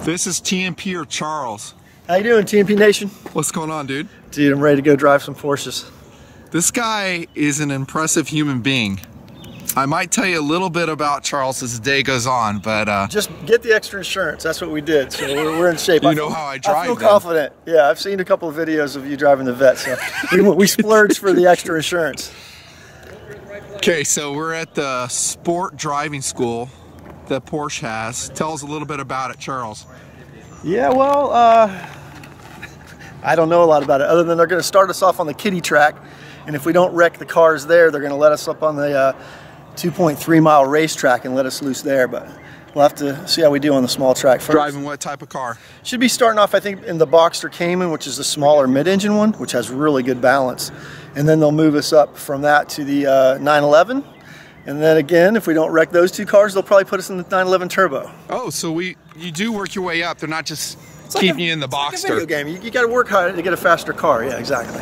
This is TMP or Charles. How you doing, TMP Nation? What's going on, dude? Dude, I'm ready to go drive some Porsches. This guy is an impressive human being. I might tell you a little bit about Charles as the day goes on, but just get the extra insurance. That's what we did. So we're in shape. You know how I drive. I feel confident. Yeah, I've seen a couple of videos of you driving the Vet, so we splurged for the extra insurance. Okay, so we're at the sport driving school that Porsche has. Tell us a little bit about it, Charles. Yeah, well, I don't know a lot about it other than they're going to start us off on the kiddie track, and if we don't wreck the cars there, they're going to let us up on the 2.3-mile racetrack and let us loose there, but we'll have to see how we do on the small track first. Driving what type of car? Should be starting off, I think, in the Boxster Cayman, which is the smaller mid-engine one, which has really good balance. And then they'll move us up from that to the 911. And then again, if we don't wreck those two cars, they'll probably put us in the 911 Turbo. Oh, so you do work your way up. They're not just keeping you in the Boxster. It's like a video game. You got to work hard to get a faster car. Yeah, exactly.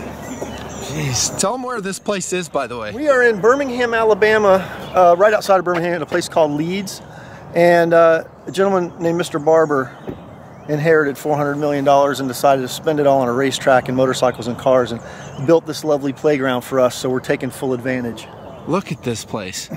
Jeez. Tell them where this place is, by the way. We are in Birmingham, Alabama, right outside of Birmingham, in a place called Leeds. And a gentleman named Mr. Barber inherited $400 million and decided to spend it all on a racetrack and motorcycles and cars and built this lovely playground for us, so we're taking full advantage. Look at this place.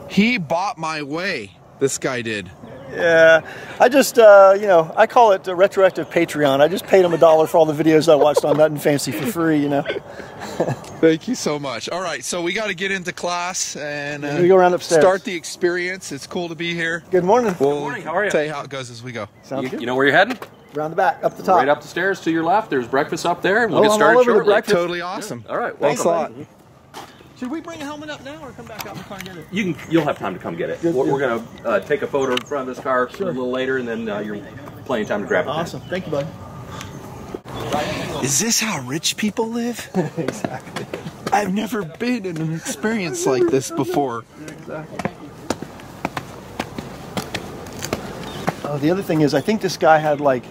He bought my way, this guy did. Yeah, I just, you know, I call it a retroactive Patreon. I just paid him $1 for all the videos I watched on Nothing Fancy for free, you know. Thank you so much. All right, so we got to get into class and we go around upstairs. Start the experience. It's cool to be here. Good morning. We'll Good morning. How are you? Tell you how it goes as we go. Sounds good. You know where you're heading? Around the back, up the top. Right up the stairs to your left. There's breakfast up there, and we'll get started all over shortly. the breakfast. Totally awesome. Yeah. All right, Thanks a lot. Should we bring a helmet up now or come back out in the car and get it? You'll have time to come get it. We're going to take a photo in front of this car a little later, and then you're plenty of time to grab it. Awesome. Thank you, bud. Is this how rich people live? Exactly. I've never been in an experience like this before. Exactly. Oh, the other thing is, I think this guy had like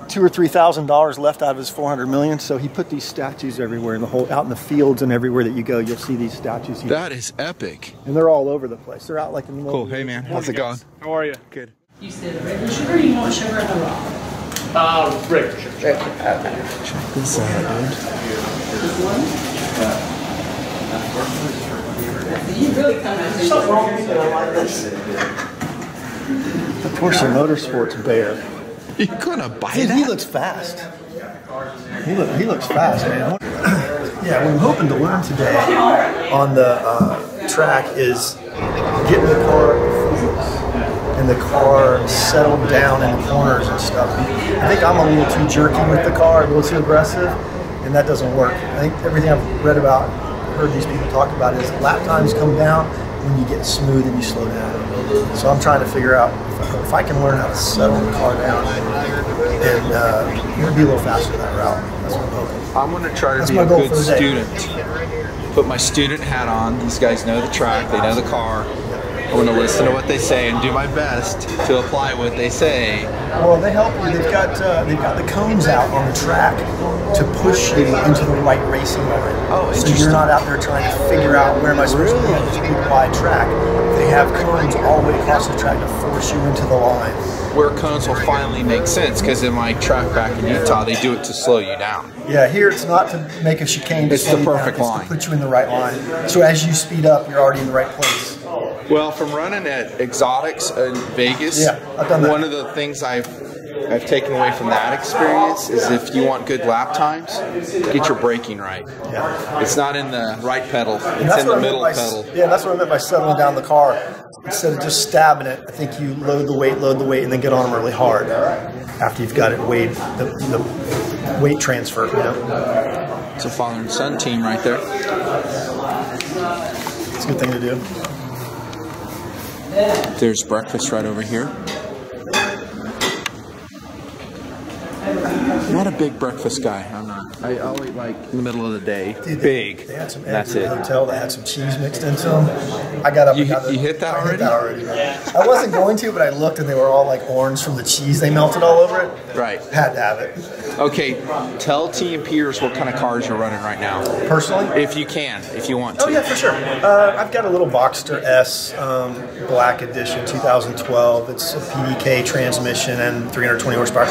$2,000 or $3,000 left out of his $400 million, so he put these statues everywhere in the whole, out in the fields and everywhere that you go, you'll see these statues here. That is epic. And they're all over the place. They're out like in the middle. Cool. Hey man, how's it going? How are you? Good. You said the regular sugar, or you want sugar and a raw? Regular sugar. Check this out, dude. You really come out here. Something wrong with it, I like this. The Porsche Motorsports Bear. You gonna buy Dude, that? he looks fast. He looks fast, man. Yeah, what I'm hoping to learn today on the track is getting the car and the car settled down in the corners and stuff. I think I'm a little too jerky with the car, a little too aggressive, and that doesn't work. I think everything I've read about, heard these people talk about, is lap times come down when you get smooth and you slow down. So I'm trying to figure out if I can learn how to settle the car down and be a little faster that route. That's what I'm hoping. I'm going to try to be a good student. Put my student hat on. These guys know the track. They know the car. I'm going to listen to what they say and do my best to apply what they say. Well, they help you. They've got the cones out on the track to push you into the right racing line. Oh, so you're not out there trying to figure out where am I supposed to be on this big wide track. They have cones all the way across the track to force you into the line. Where cones will finally make sense, because in my track back in Utah, they do it to slow you down. Yeah, here it's not to make a chicane. It's the perfect line. It's to put you in the right line. So as you speed up, you're already in the right place. Well, from running at Exotics in Vegas, yeah, I've done that. One of the things I've taken away from that experience is if you want good lap times, get your braking right. Yeah. It's not in the right pedal, it's in the middle pedal. Yeah, that's what I meant by settling down the car. Instead of just stabbing it, I think you load the weight, and then get on them really hard after you've got it weighed, the weight transfer, you know. It's a father and son team right there. It's a good thing to do. There's breakfast right over here. not a big breakfast guy. I'm not. I'll eat like in the middle of the day. Dude, big. They had some That's eggs it. at the hotel that had some cheese mixed into them. I got up. You, and got the, you hit that I already? hit that already. Man. I wasn't going to, but I looked and they were all like orange from the cheese they melted all over it. Right. Had to have it. Okay, tell T and Peters what kind of cars you're running right now. Personally? If you can, if you want to. Oh yeah, for sure. I've got a little Boxster S Black Edition 2012. It's a PDK transmission and 320 horsepower.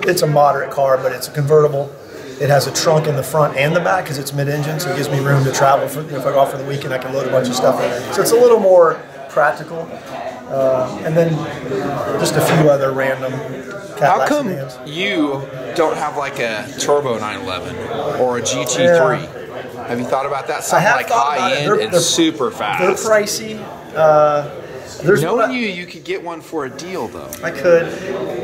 It's a moderate car, but it's a convertible. It has a trunk in the front and the back because it's mid-engine, so it gives me room to travel. If I go off for the weekend, I can load a bunch of stuff in. So it's a little more practical. And then just a few other random How Cadillac come sedans. you don't have like a turbo 911 or a GT3? Have you thought about that? Something like high end and super fast. They're pricey. Knowing you could get one for a deal though. I could.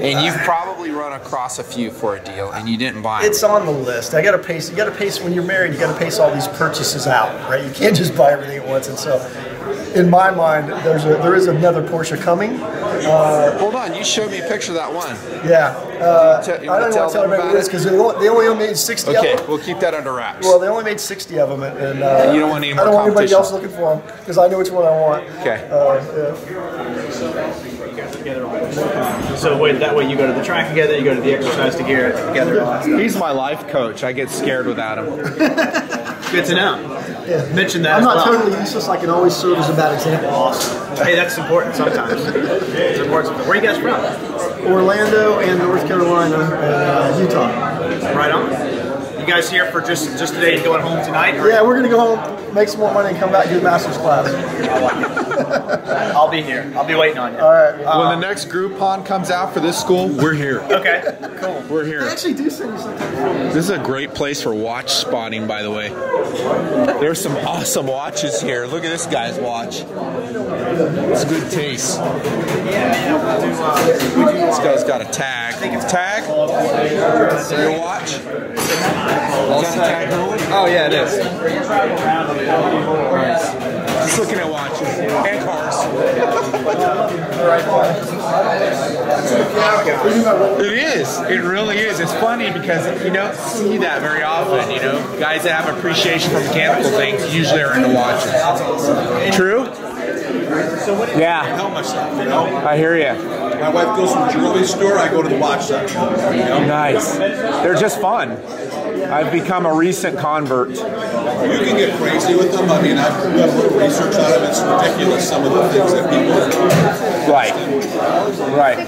And you've probably run across a few for a deal and you didn't buy them. It's on the list. I got to pace. You got to pace when you're married. You got to pace all these purchases out, right? You can't just buy everything at once. And so, in my mind, there is another Porsche coming. Hold on, you showed me a picture of that one. Yeah. You I don't wanna want tell to tell them everybody about what it is it? because they only made 60 of Okay, them. we'll keep that under wraps. Well, they only made 60 of them, and you don't want any more I don't want anybody competition. else looking for them because I know which one I want. Okay. So that way you go to the track together, you go to the exercise together. He's my life coach. I get scared without him. Good to know. Yeah. Mention that I'm as not well. totally useless. I can always serve as a bad example. Awesome. Hey, that's important sometimes. It's important. Where are you guys from? Orlando and North Carolina and Utah. Right on. You guys here for just today? Going home tonight? Or? Yeah, we're gonna go home, make some more money, and come back and do the master's class. I'll be here. I'll be waiting on you. All right. When the next Groupon comes out for this school, we're here. Okay. Cool. We're I here. actually do send you something. This is a great place for watch spotting, by the way. There's some awesome watches here. Look at this guy's watch. It's good taste. This guy's got a tag. Tag? Your watch? Oh yeah, it is. Nice. Just looking at watches and cars. It is. It really is. It's funny because you don't see that very often. You know, guys that have appreciation for mechanical things usually are into watches. True? Yeah. Help myself, you know. I hear you. My wife goes to the jewelry store. I go to the watch section. You know? Nice. They're just fun. I've become a recent convert. You can get crazy with them. I mean, I've done a little research on them. It's ridiculous some of the things that people. Right. Right.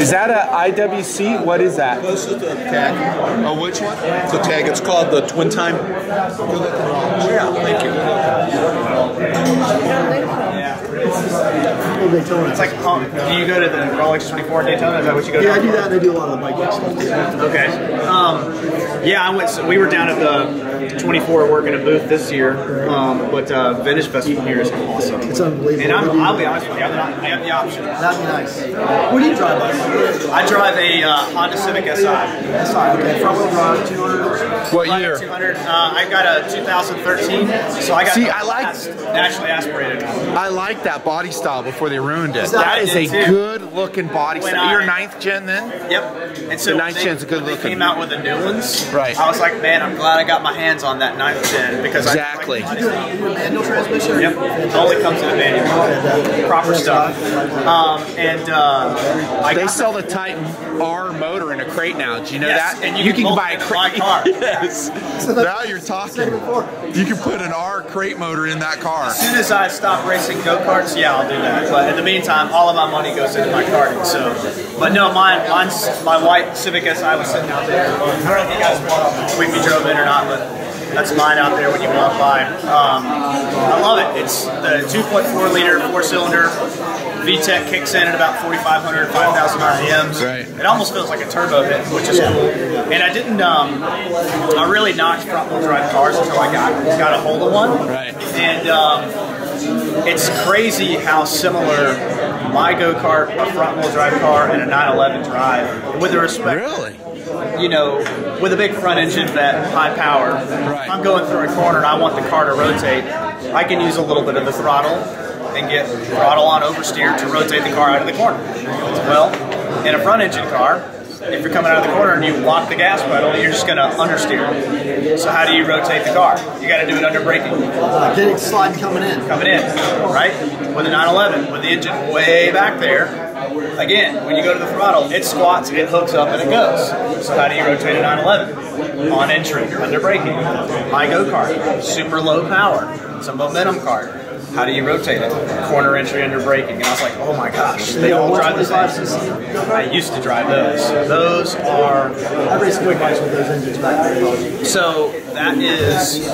Is that a IWC? What is that? This is the tag. Oh, which one? It's a tag. It's called the Twin Time. Yeah, thank you. It's like, do you go to the Rolex 24 Daytona? Is that what you go to? Yeah, I do that, and I do a lot of the bike stuff too. Okay. Yeah, we were down at the 24 working a booth this year, but Vintage Festival here is awesome. It's unbelievable. And I'll be honest with you, I have the option. That'd be nice. What do you drive, buddy? I drive a Honda Civic SI. Okay, front-wheel drive, 200. What year? 200. I got a 2013, so I got See, the I like- last naturally aspirated. I like that body style before they ruined it. that That is a too? good looking body When style. I- You're 9th gen then? Yep. And so The 9th they- gen's a good when they looking. came out with the new ones. Right. I was like, man, I'm glad I got my hands on that 9th gen because Exactly. I like You do a manual transmission? Yep. It only comes in a manual. Proper stuff. They sell the Titan R motor in a crate now. Do you know Yes, that? and you can bolt buy a it in crate. my car. Yes. Now you're talking. You can put an R crate motor in that car. As soon as I stop racing go-karts, yeah, I'll do that. But in the meantime, all of my money goes into my karting. So, but no, mine's my white Civic SI was sitting out there. I don't know if you guys we drove in or not, but that's mine out there when you walk by. I love it. It's the 2.4 liter 4-cylinder. VTEC kicks in at about 4,500, 5,000 RPMs. Right. It almost feels like a turbo hit, which is cool. And I didn't, I really knocked front-wheel drive cars until I got a hold of one. Right. And it's crazy how similar my go-kart, a front-wheel drive car, and a 911 drive, with the respect. Really? You know, with a big front engine, that high power. Right. If I'm going through a corner and I want the car to rotate, I can use a little bit of the throttle and get throttle on oversteer to rotate the car out of the corner. Well, in a front engine car, if you're coming out of the corner and you lock the gas pedal, you're just going to understeer. So how do you rotate the car? You got to do it under braking. Get it sliding coming in. Coming in, right? With a 911, with the engine way back there. Again, when you go to the throttle, it squats, it hooks up, and it goes. So how do you rotate a 911? On entry, under braking. My go-kart, super low power. It's a momentum car. How do you rotate it? Corner entry under braking. And I was like, oh my gosh, they all drive the same. I used to drive those. Those are... I raced quick bikes with those engines back there. So that is,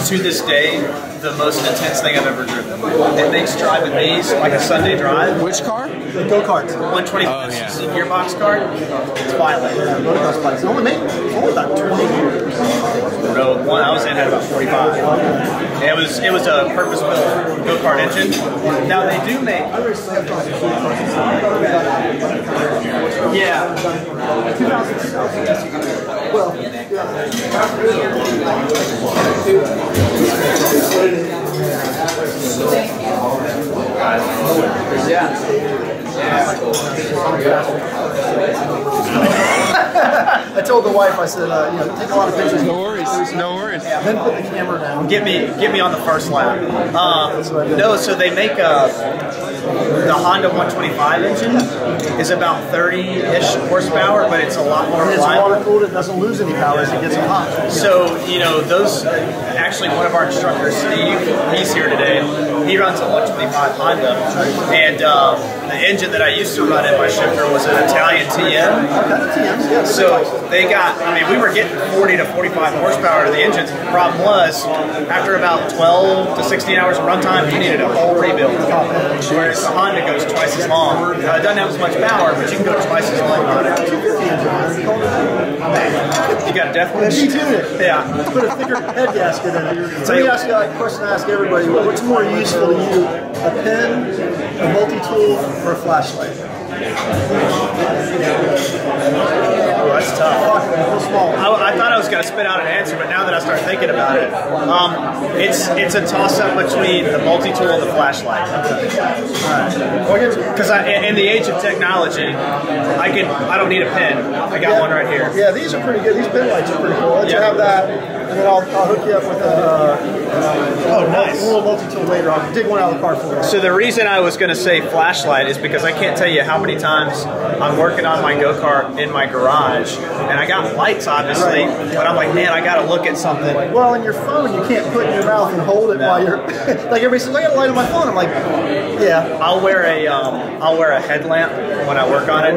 to this day, the most intense thing I've ever driven. It makes driving these like a Sunday drive. Which car? The go-karts. 125 gearbox car. It's violent. Yeah, motocross bikes. Only about 20 years. Road one I was in had about 45. It was a purpose-built go-kart engine. Now they do make. Yeah. Well, I told the wife, I said, take a lot of pictures. No worries. No worries. Then put the camera down. Get me on the first lap. No, so they make the Honda 125 engine is about 30-ish horsepower, but it's a lot more It's reliable. water cooled. It doesn't lose any power as it gets hot. So, those, actually one of our instructors, Steve, he's here today, he runs a 125 Honda, and the engine that I used to run in my shifter was an Italian TM. So they got, we were getting 40 to 45 horsepower to the engines. The problem was, after about 12 to 16 hours of runtime, you needed a whole rebuild. Whereas the Honda goes twice as long. It doesn't have as much power, but you can go twice as long on it. You got a death wish? Detune it. Yeah. Put a thicker head gasket in it. Let me ask you a question I ask everybody. What's more useful to you, a pen, a multi-tool, or a flashlight? Oh, that's tough. Small. I thought I was going to spit out an answer, but now that I start thinking about it, it's a toss-up between the multi-tool and the flashlight. Because in the age of technology, I don't need a pen. I got one right here. Yeah, these are pretty good. These pen lights are pretty cool. Let you have that, and then I'll hook you up with nice. a little multi-tool later. I'll dig one out of the car for you. So the reason I was going to say flashlight is because I can't tell you how many times I'm working on my go-kart in my garage, and I got lights obviously, but I'm like, man, I got to look at something. Well, in your phone, you can't put it in your mouth and hold it while you're like everybody says, I got a light on my phone. I'm like, yeah. I'll wear a headlamp when I work on it,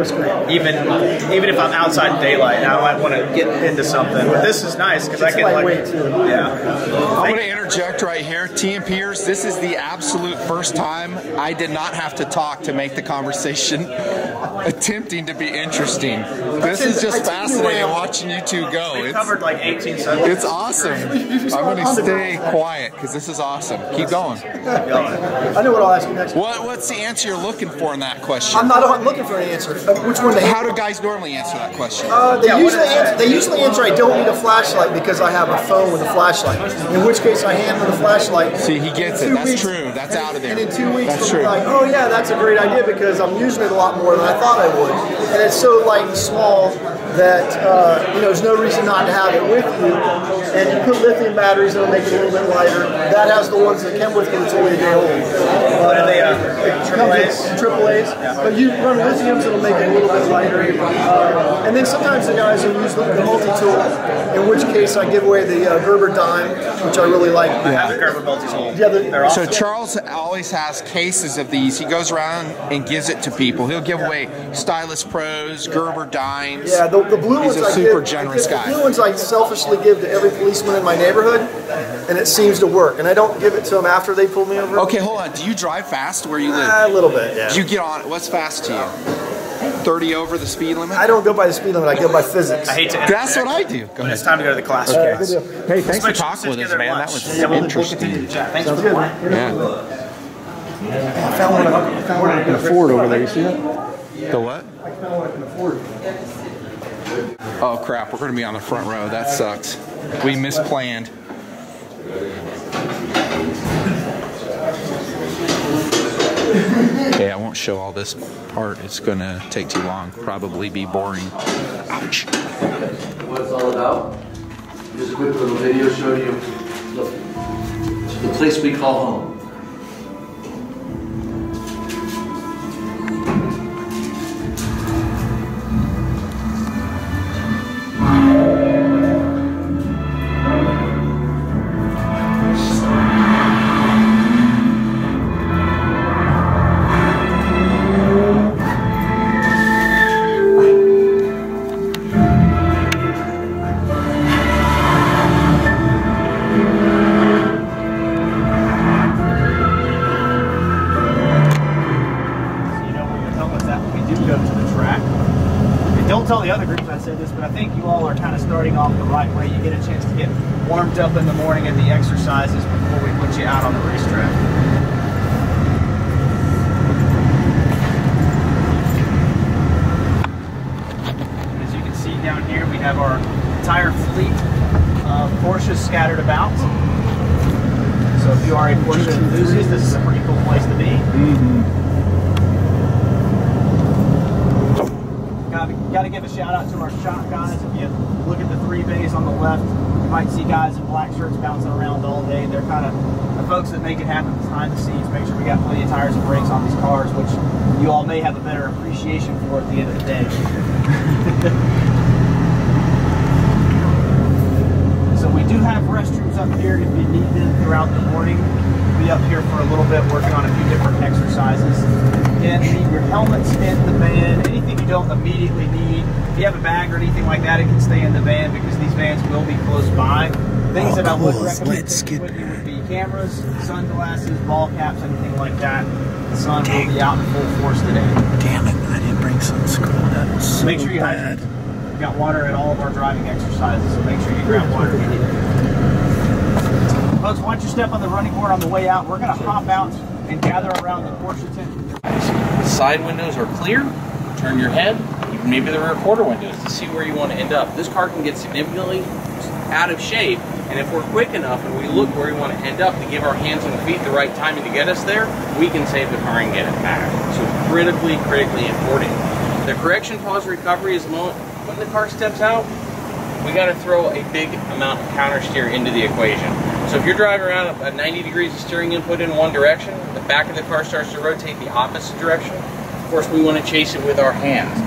even if I'm outside in daylight. And I might want to get into something, but this is nice because I can lightweight too. I'm going to interject right here. TMPers, this is the absolute first time I did not have to talk to make the conversation attempting to be interesting. This is just fascinating watching you two go. We covered like 18 subjects. It's awesome. I'm going to stay quiet because this is awesome. Keep going. I know what I'll ask you next. What's the answer you're looking for in that question? I'm not looking for an answer. Which one? How do guys normally answer that question? They usually answer I don't need a flashlight because I have a phone with a flashlight. In which case I hand them the flashlight. See, he gets it. That's true. That's out of there. And in 2 weeks, that's they'll be true. like, oh yeah, that's a great idea because I'm using it a lot more than I thought I would. And it's so light and small that there's no reason not to have it with you. And you put lithium batteries, it'll make it a little bit lighter. That has the ones that come with you that's only a day old. What are they? AAAs? AAAs. Yeah. But you run lithiums, it'll make it a little bit lighter. And then sometimes the guys will use the multi-tool, in which case I give away the Gerber dime, which I really like. I have the Gerber multi-tool. Yeah, they're awesome. So Charles always has cases of these. He goes around and gives it to people. He'll give away Stylus Pros, Gerber dimes. Yeah, the blue ones He's a I super give, generous guy. The blue ones I selfishly give to every policeman in my neighborhood, and it seems to work. And I don't give it to them after they pull me over. Okay, hold on. Do you drive fast where you live? A little bit, yeah. Do you get on? What's fast to you? 30 over the speed limit? I don't go by the speed limit. I go by physics. I hate to That's what I do. Go When ahead. it's time to go to the class. Okay. Hey, thanks for talking with us, man. That was interesting. Thanks for the Yeah. I found one I can afford over there. You see that? The what? I found one I can afford. Oh crap, we're going to be on the front row. That sucks. We misplanned. Okay, I won't show all this part. It's gonna take too long. Probably be boring. Ouch. What it's all about. Just a quick little video showing you the place we call home. Tell the other groups I said this, but I think you all are kind of starting off the right way. You get a chance to get warmed up in the morning at the exercises before we put you out on the racetrack. As you can see down here, we have our entire fleet of Porsches scattered about. So if you are a Porsche enthusiast, this is a pretty cool place to be. Got to give a shout out to our shop guys. If you look at the 3 bays on the left, you might see guys in black shirts bouncing around all day. They're kind of the folks that make it happen behind the scenes, make sure we got plenty of tires and brakes on these cars, which you all may have a better appreciation for at the end of the day. So we do have restrooms up here if you need them throughout the morning. We'll be up here for a little bit working on a few different exercises. Again, leave your helmets in the van. Anything you don't immediately need. If you have a bag or anything like that, it can stay in the van because these vans will be close by. Things that I would recommend taking with you would be cameras, sunglasses, ball caps, anything like that. The sun will be out in full force today. Damn it, I didn't bring sunscreen. That was so make sure you bad. We've got water at all of our driving exercises, so make sure you grab water immediately. Folks, once you step on the running board on the way out, we're going to hop out and gather around the Porsche tent. The side windows are clear. Turn your head, even maybe the rear quarter windows to see where you want to end up. This car can get significantly out of shape, and if we're quick enough and we look where we want to end up to give our hands and feet the right timing to get us there, we can save the car and get it back. So critically important. The correction pause recovery is the moment when the car steps out, we got to throw a big amount of counter steer into the equation. So if you're driving around at 90 degrees of steering input in one direction, the back of the car starts to rotate the opposite direction. Of course, we want to chase it with our hands.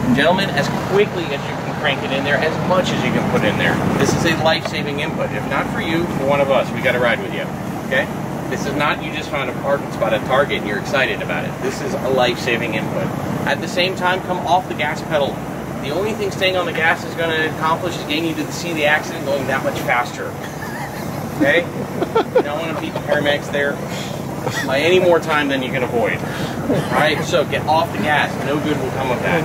And gentlemen, as quickly as you can crank it in there, as much as you can put in there. This is a life-saving input. If not for you, for one of us, we got to ride with you. Okay? This is not you just found a parking spot at Target and you're excited about it. This is a life-saving input. At the same time, come off the gas pedal. The only thing staying on the gas is going to accomplish is getting you to see the accident going that much faster. Okay? You don't want to beat the paramedics there by any more time than you can avoid. Alright? So get off the gas. No good will come of that.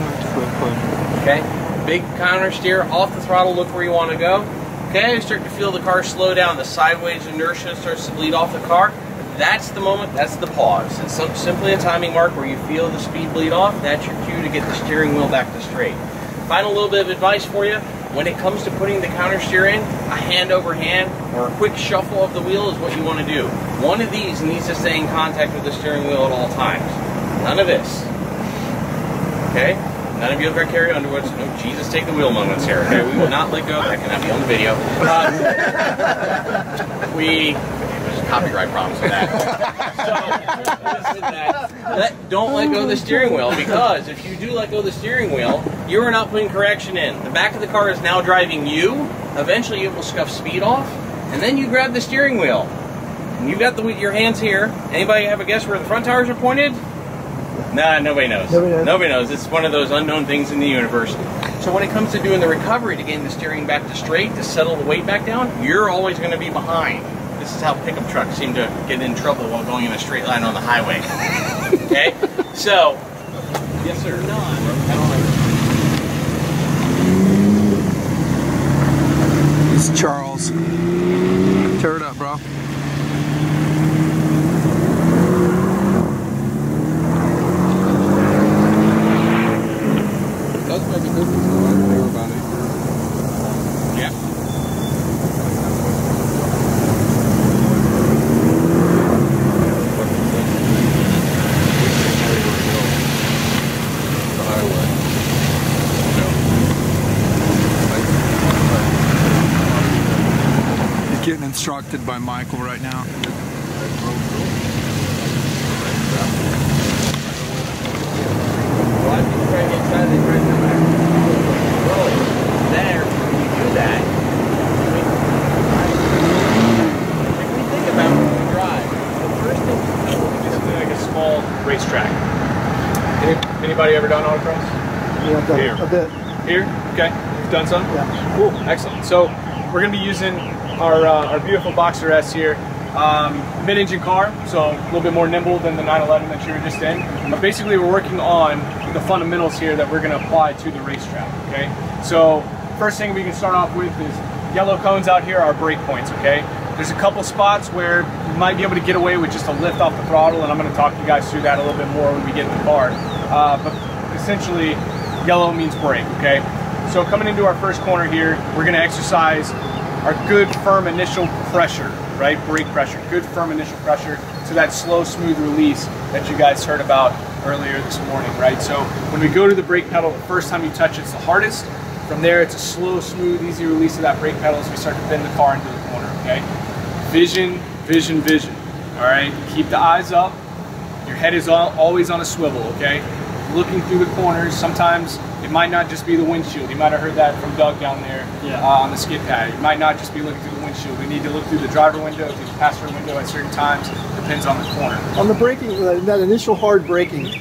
Okay? Big counter steer, off the throttle, look where you want to go. Okay? You start to feel the car slow down. The sideways inertia starts to bleed off the car. That's the moment, that's the pause. It's simply a timing mark where you feel the speed bleed off. That's your cue to get the steering wheel back to straight. Final little bit of advice for you. When it comes to putting the counter steer in, a hand over hand or a quick shuffle of the wheel is what you want to do. One of these needs to stay in contact with the steering wheel at all times. None of this. Okay? None of you have Carrie Underwood's no Jesus take the wheel moments here. Okay? We will not let go. That cannot be on the video. There's copyright problems with that. So, don't let go of the steering wheel, because if you do let go of the steering wheel, you are not putting correction in. The back of the car is now driving you. Eventually it will scuff speed off, and then you grab the steering wheel. And you've got your hands here. Anybody have a guess where the front tires are pointed? Nah, nobody knows. Nobody knows. It's one of those unknown things in the universe. So when it comes to doing the recovery to getting the steering back to straight, to settle the weight back down, you're always going to be behind. This is how pickup trucks seem to get in trouble while going in a straight line on the highway. Okay? So, yes sir. It's Charles. Tear it up, bro. Does make a difference though, I don't care about it. Yeah. instructed by Michael right now. There, when you do that, if we think about when we drive, the first thing This is like a small racetrack. Anybody ever done autocross? Yeah, I've done Here. a bit. Here? Okay. You've done some? Yeah. Cool. Excellent. So we're going to be using our beautiful Boxer S here. Mid-engine car, so a little bit more nimble than the 911 that you were just in. But basically we're working on the fundamentals here that we're going to apply to the racetrack, okay? So first thing we can start off with is yellow cones out here are brake points, okay? There's a couple spots where you might be able to get away with just a lift off the throttle, and I'm going to talk you guys through that a little bit more when we get in the car. But essentially, yellow means brake, okay? So coming into our first corner here, we're going to exercise our good firm initial pressure, right? Brake pressure, good firm initial pressure to that slow, smooth release that you guys heard about earlier this morning, right? So when we go to the brake pedal, the first time you touch it's the hardest. From there, it's a slow, smooth, easy release of that brake pedal as we start to bend the car into the corner, okay? Vision, vision, vision, all right? Keep the eyes up. Your head is always on a swivel, okay? Looking through the corners, sometimes it might not just be the windshield. You might have heard that from Doug down there on the skid pad. You might not just be looking through the windshield. We need to look through the driver window, through the passenger window at certain times. Depends on the corner. On the braking, that initial hard braking,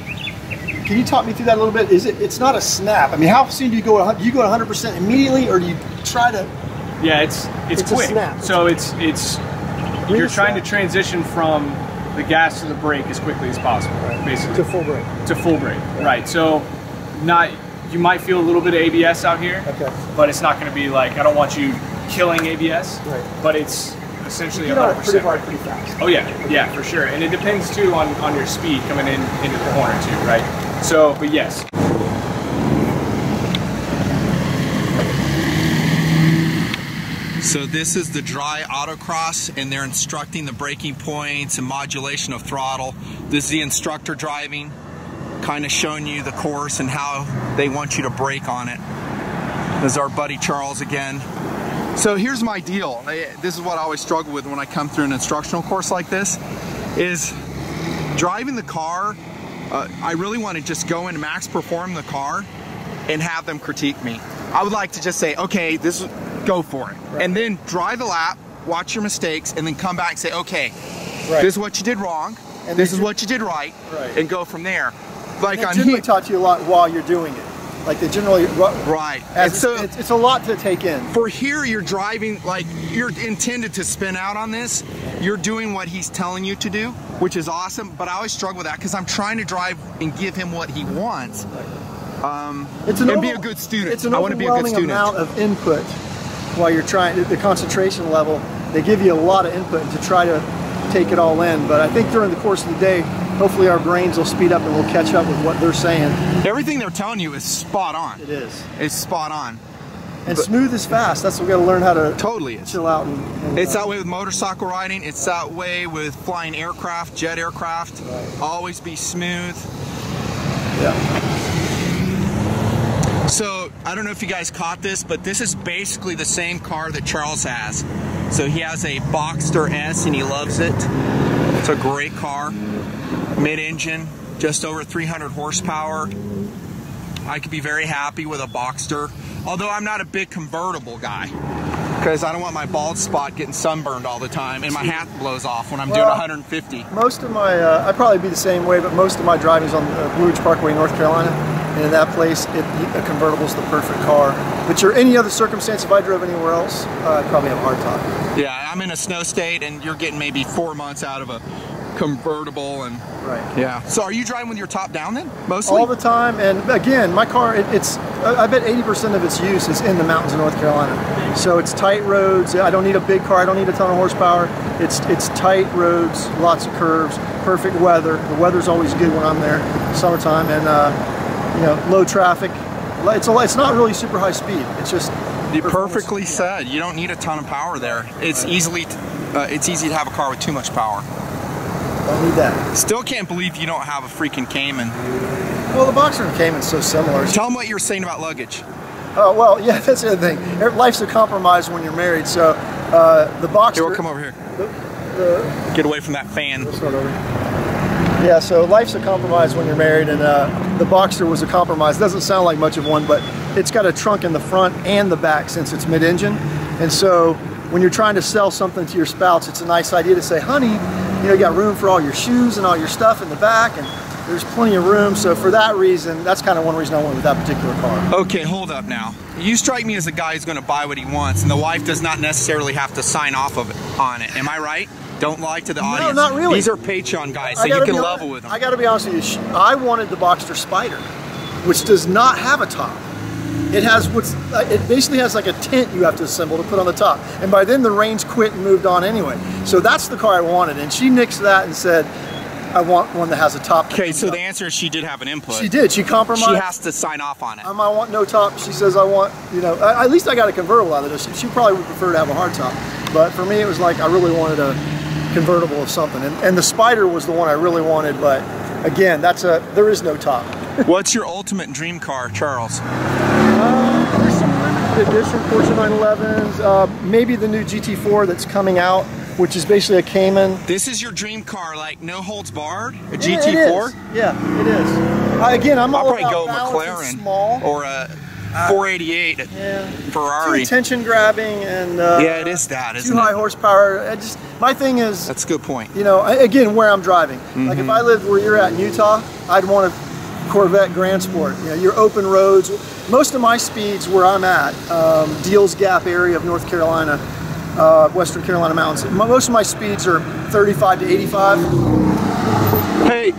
can you talk me through that a little bit? It's not a snap. I mean, how soon do you go? Do you go 100% immediately, or do you try to? Yeah, it's quick. A snap. So you're trying to transition from the gas to the brake as quickly as possible, right? Basically To full brake. To full brake, right? So you might feel a little bit of ABS out here, okay, but it's not going to be like, I don't want you killing ABS, right? But it's essentially you get on it 100%. pretty hard, pretty fast. Oh yeah, for sure. And it depends too on your speed coming into the corner too, right? So, but yes. So this is the dry autocross, and they're instructing the braking points and modulation of throttle. This is the instructor driving, kind of showing you the course and how they want you to brake on it. This is our buddy Charles again. So here's my deal. This is what I always struggle with when I come through an instructional course like this, is driving the car. I really want to just go in and max perform the car and have them critique me. I would like to just say, okay, go for it. Right. And then drive a lap, watch your mistakes, and then come back and say, okay, this is what you did wrong, and this is what you did right, and go from there. Like they generally taught you a lot while you're doing it. Like they generally and so it's a lot to take in. For here, you're driving like you're intended to spin out on this. You're doing what he's telling you to do, which is awesome. But I always struggle with that because I'm trying to drive and give him what he wants. And be a good student. It's an overwhelming amount of input while you're trying. The concentration level, they give you a lot of input to try to take it all in. But I think during the course of the day, hopefully our brains will speed up and we'll catch up with what they're saying. Everything they're telling you is spot on. It is. It's spot on. And smooth is fast. That's what we got to learn how to chill out. And it's that way with motorcycle riding. It's that way with flying aircraft, jet aircraft. Right. Always be smooth. Yeah. So I don't know if you guys caught this, but this is basically the same car that Charles has. So he has a Boxster S and he loves it. It's a great car. Mid-engine, just over 300 horsepower. I could be very happy with a Boxster, although I'm not a big convertible guy because I don't want my bald spot getting sunburned all the time and my hat blows off when I'm doing 150. Most of my, I'd probably be the same way, but most of my driving is on Blue Ridge Parkway, North Carolina. And in that place, a convertible is the perfect car. But any other circumstance, if I drove anywhere else, I'd probably have a hard time. Yeah, I'm in a snow state and you're getting maybe 4 months out of a convertible and yeah. So are you driving with your top down then, mostly? All the time, and again, my car, it's I bet 80% of its use is in the mountains of North Carolina. So it's tight roads. I don't need a big car. I don't need a ton of horsepower. It's tight roads, lots of curves, perfect weather. The weather's always good when I'm there, summertime, and you know, low traffic. It's not really super high speed. It's just perfectly said. You don't need a ton of power there. It's easy to have a car with too much power. Don't need that. Still can't believe you don't have a freaking Cayman. Well, the Boxer and Cayman's so similar. Tell them what you were saying about luggage. Oh, well, yeah, that's the other thing. Life's a compromise when you're married, so The Boxster. Here, we'll come over here. Get away from that fan. Yeah, so life's a compromise when you're married, and the Boxster was a compromise. Doesn't sound like much of one, but it's got a trunk in the front and the back since it's mid-engine. And so when you're trying to sell something to your spouse, it's a nice idea to say, honey, you know, you got room for all your shoes and all your stuff in the back, and there's plenty of room. So for that reason, that's kind of one reason I went with that particular car. Okay, hold up now. You strike me as a guy who's going to buy what he wants, and the wife does not necessarily have to sign off on it. Am I right? Don't lie to the audience. No, not really. These are Patreon guys, so you can level with them. I got to be honest with you. I wanted the Boxster Spider, which does not have a top. It has it basically has like a tent you have to assemble to put on the top. And by then the range quit and moved on anyway. So that's the car I wanted. And she nixed that and said, I want one that has a top. Okay, so the answer is she did have an input. She did. She compromised. She has to sign off on it. I want no top. She says I want, you know, at least I got a convertible out of this. She probably would prefer to have a hard top. But for me, it was like I really wanted a convertible of something. And the Spider was the one I really wanted. But again, there is no top. What's your ultimate dream car, Charles? There's some limited edition Porsche 911s. Maybe the new GT4 that's coming out, which is basically a Cayman. This is your dream car, like no holds barred? A Yeah, GT4? it is. Yeah, it is. Again, I'm all I'll probably about go balance and McLaren small. or a 488 Ferrari. Too attention grabbing and yeah, it is that, isn't too high it? horsepower. My thing is, that's a good point. You know, again, where I'm driving. Like if I lived where you're at in Utah, I'd want a Corvette Grand Sport. You know, your open roads. Most of my speeds where I'm at, Deals Gap area of North Carolina, Western Carolina mountains. Most of my speeds are 35 to 85. Hey,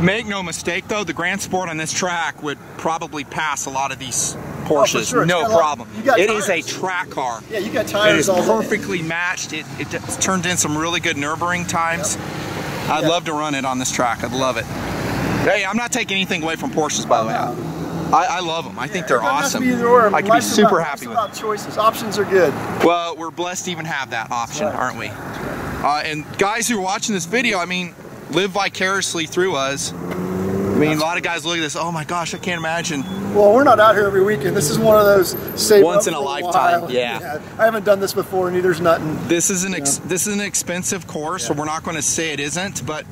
make no mistake though, the Grand Sport on this track would probably pass a lot of these Porsches. Oh, sure. No problem. It is a track car. Yeah, you got tires. It is all perfectly matched. It's turned in some really good Nürburgring times. Yep. I'd love to run it on this track. I'd love it. Hey, I'm not taking anything away from Porsches, by the way. I love them. I think they're awesome. I can be super happy with them. Choices. Options are good. Well, we're blessed to even have that option, aren't we? And guys who are watching this video, I mean, live vicariously through us. I mean, a lot of guys look at this, oh my gosh, I can't imagine. Well, we're not out here every weekend. This is one of those once in a lifetime. Yeah. I haven't done this before, neither's nothing. This is an expensive course, so we're not going to say it isn't, but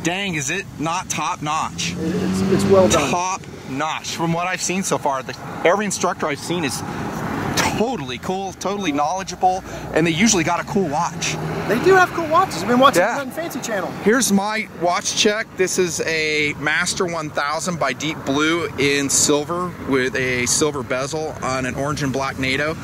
dang, is it not top notch? It's well done. Top notch. From what I've seen so far, every instructor I've seen is totally cool, totally knowledgeable, and they usually got a cool watch. They do have cool watches. I've been watching the Fancy channel. Here's my watch check. This is a Master 1000 by Deep Blue in silver with a silver bezel on an orange and black NATO.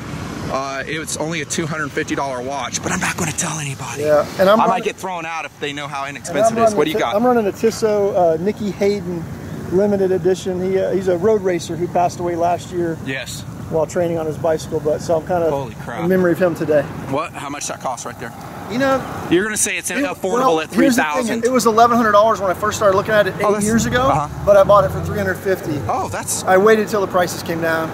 It's only a $250 watch, but I'm not going to tell anybody. Yeah, and I might get thrown out if they know how inexpensive it is. What do you got? I'm running a Tissot Nicky Hayden limited edition. He's a road racer who passed away last year. Yes. While training on his bicycle, but so I'm kind of in memory of him today. What? How much that cost right there? You know, you're going to say it's affordable at $3,000. It was $1,100 when I first started looking at it 8 years ago, but I bought it for $350. Oh, that's. I waited until the prices came down.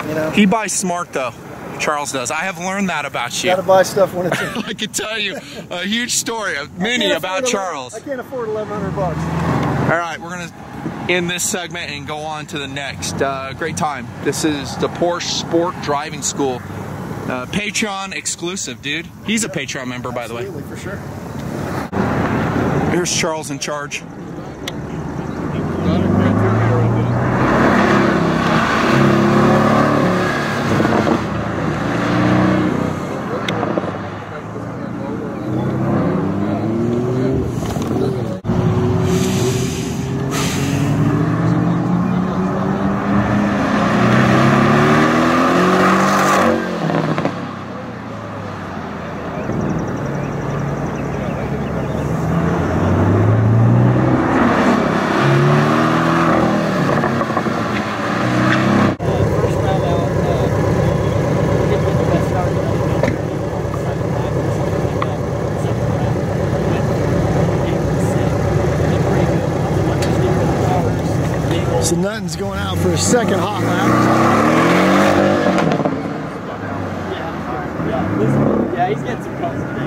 You know. He buys smart though. Charles does. I have learned that about you. Got to buy stuff when it's. I can tell you a huge story, a mini about Charles. I can't afford $1,100. All right, we're gonna end this segment and go on to the next. Great time. This is the Porsche Sport Driving School. Patreon exclusive, dude. He's a Patreon member, by the way. Absolutely, for sure. Here's Charles in charge. So nothing's going out for a second hot lap. Yeah, he's getting some calls today.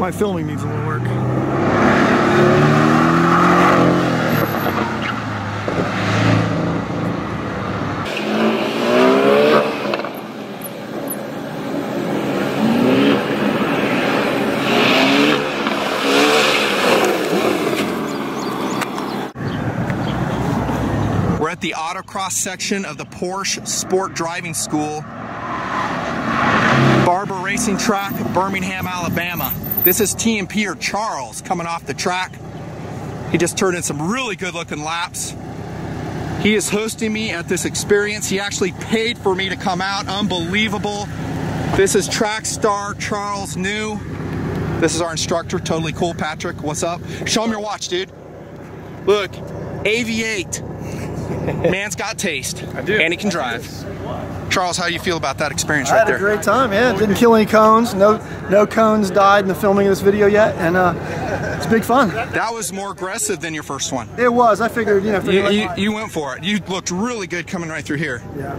My filming needs a little work. We're at the autocross section of the Porsche Sport Driving School, Barber Racing Track, Birmingham, Alabama. This is TMP or Charles coming off the track. He just turned in some really good looking laps. He is hosting me at this experience. He actually paid for me to come out. Unbelievable. This is track star Charles New. This is our instructor. Totally cool. Patrick, what's up? Show him your watch, dude. Look, AV8. Man's got taste. I do. And he can drive. Charles, how do you feel about that experience right there? I had a great time, man. Didn't kill any cones. No cones died in the filming of this video yet, and it's big fun. That was more aggressive than your first one. It was. I figured, you know. You went for it. You looked really good coming right through here. Yeah.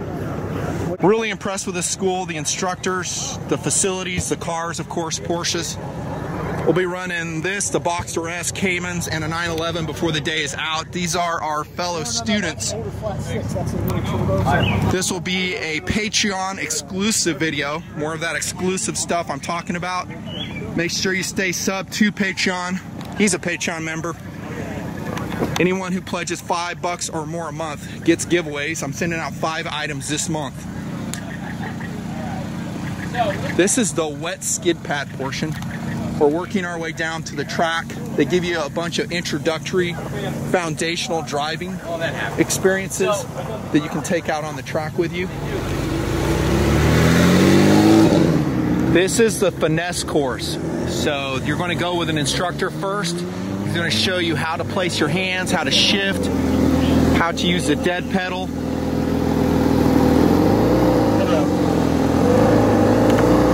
Really impressed with this school, the instructors, the facilities, the cars, of course, Porsches. We'll be running this, the Boxster S, Caymans, and a 911 before the day is out. These are our fellow students. This will be a Patreon exclusive video. More of that exclusive stuff I'm talking about. Make sure you stay sub to Patreon. He's a Patreon member. Anyone who pledges $5 or more a month gets giveaways. I'm sending out 5 items this month. This is the wet skid pad portion. We're working our way down to the track. They give you a bunch of introductory, foundational driving experiences that you can take out on the track with you. This is the finesse course. So you're going to go with an instructor first. He's going to show you how to place your hands, how to shift, how to use the dead pedal.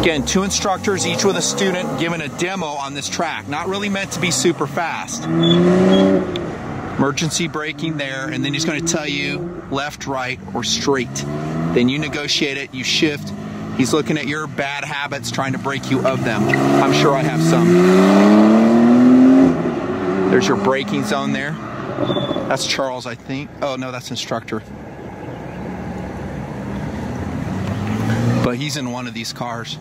Again, 2 instructors, each with a student, giving a demo on this track. Not really meant to be super fast. Emergency braking there, and then he's going to tell you left, right, or straight. Then you negotiate it, you shift. He's looking at your bad habits, trying to break you of them. I'm sure I have some. There's your braking zone there. That's Charles, I think. Oh, no, that's instructor. But he's in one of these cars.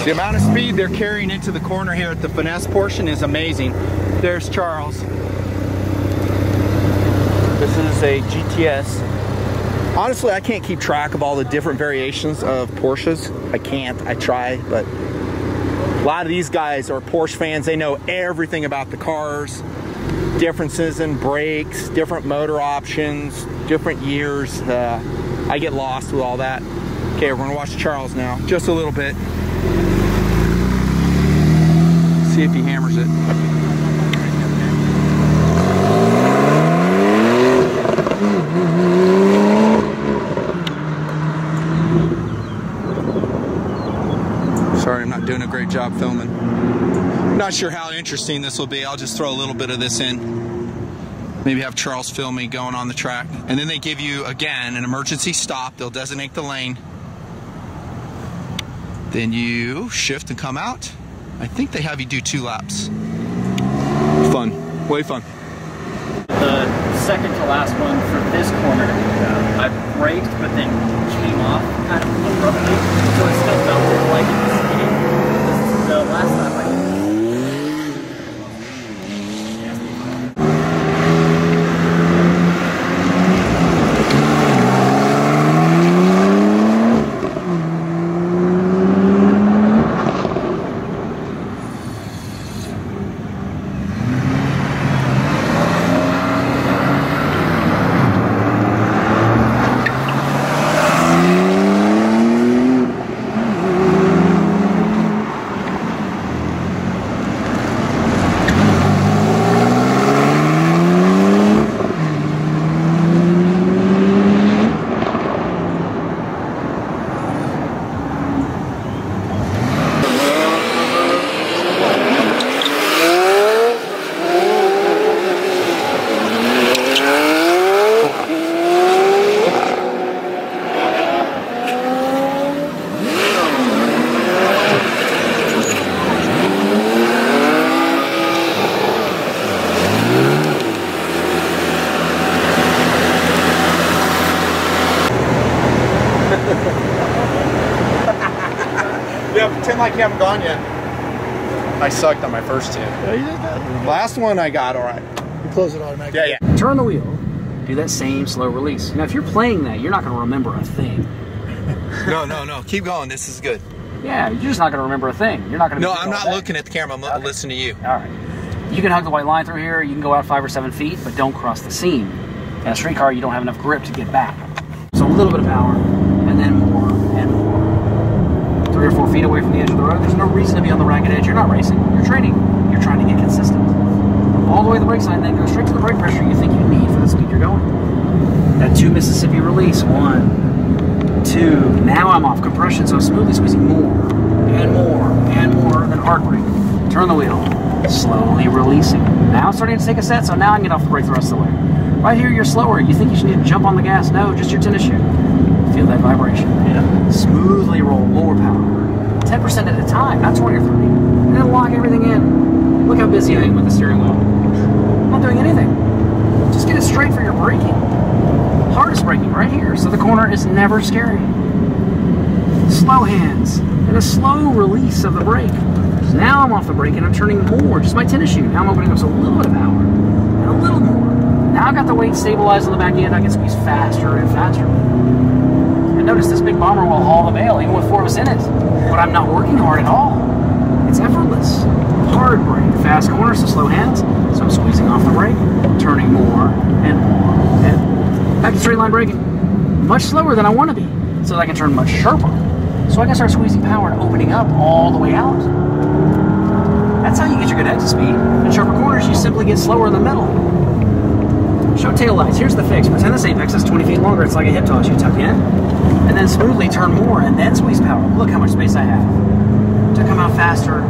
The amount of speed they're carrying into the corner here at the finesse portion is amazing. There's Charles. This is a GTS. Honestly, I can't keep track of all the different variations of Porsches. I can't. I try, but a lot of these guys are Porsche fans. They know everything about the cars, differences in brakes, different motor options, different years. I get lost with all that. Okay, we're gonna watch Charles now, just a little bit. See if he hammers it. Sorry, I'm not doing a great job filming. Not sure how interesting this will be. I'll just throw a little bit of this in. Maybe have Charles film me going on the track. And then they give you, again, an emergency stop. They'll designate the lane. Then you shift and come out. I think they have you do 2 laps. Fun, way fun. The second to last one for this corner, I braked but then came off kind of abruptly, so it still felt like it was skidding. The last lap I pretend like you haven't gone yet. I sucked on my first two. Yeah, you did that. Last one I got all right. You close it automatically. Yeah. Turn the wheel. Do that same slow release. Now, if you're playing that, you're not going to remember a thing. No. Keep going. This is good. Yeah, you're just not going to remember a thing. You're not going to. No, I'm not looking at the camera. I'm listening to you. All right. You can hug the white line through here. You can go out 5 or 7 feet, but don't cross the seam. In a street car, you don't have enough grip to get back. So a little bit of power, and then more and more. 3 or 4 feet away from the edge of the road. There's no reason to be on the ragged edge. You're not racing. You're training. You're trying to get consistent. All the way to the brake sign, then go straight to the brake pressure you think you need for the speed you're going. That 2 Mississippi release. 1, 2. Now I'm off compression, so I'm smoothly squeezing more and more and more. Then hard brake. Turn the wheel. Slowly releasing. Now it's starting to take a set, so now I can get off the brake the rest of the way. Right here, you're slower. You think you should need to jump on the gas. No, just your tennis shoe. Feel that vibration. Yeah. Smoothly roll, more power. 10% at a time, not 20 or 30. And then lock everything in. Look how busy I am with the steering wheel. I'm not doing anything. Just get it straight for your braking. Hardest braking right here, so the corner is never scary. Slow hands, and a slow release of the brake. So now I'm off the brake and I'm turning more, just my tennis shoe. Now I'm opening up so a little bit of power, and a little more. Now I've got the weight stabilized on the back end, I can squeeze faster and faster. And notice this big bomber will haul the bale, even with 4 of us in it. But I'm not working hard at all. It's effortless. Hard brake, fast corners, so slow hands. So I'm squeezing off the brake, turning more and more. And back to straight line braking. Much slower than I want to be, so that I can turn much sharper. So I can start squeezing power and opening up all the way out. That's how you get your good exit speed. In sharper corners, you simply get slower in the middle. Show tail lights. Here's the fix. Pretend this apex is 20 feet longer. It's like a hip toss. You tuck in, and then smoothly turn more, and then squeeze power. Look how much space I have to come out faster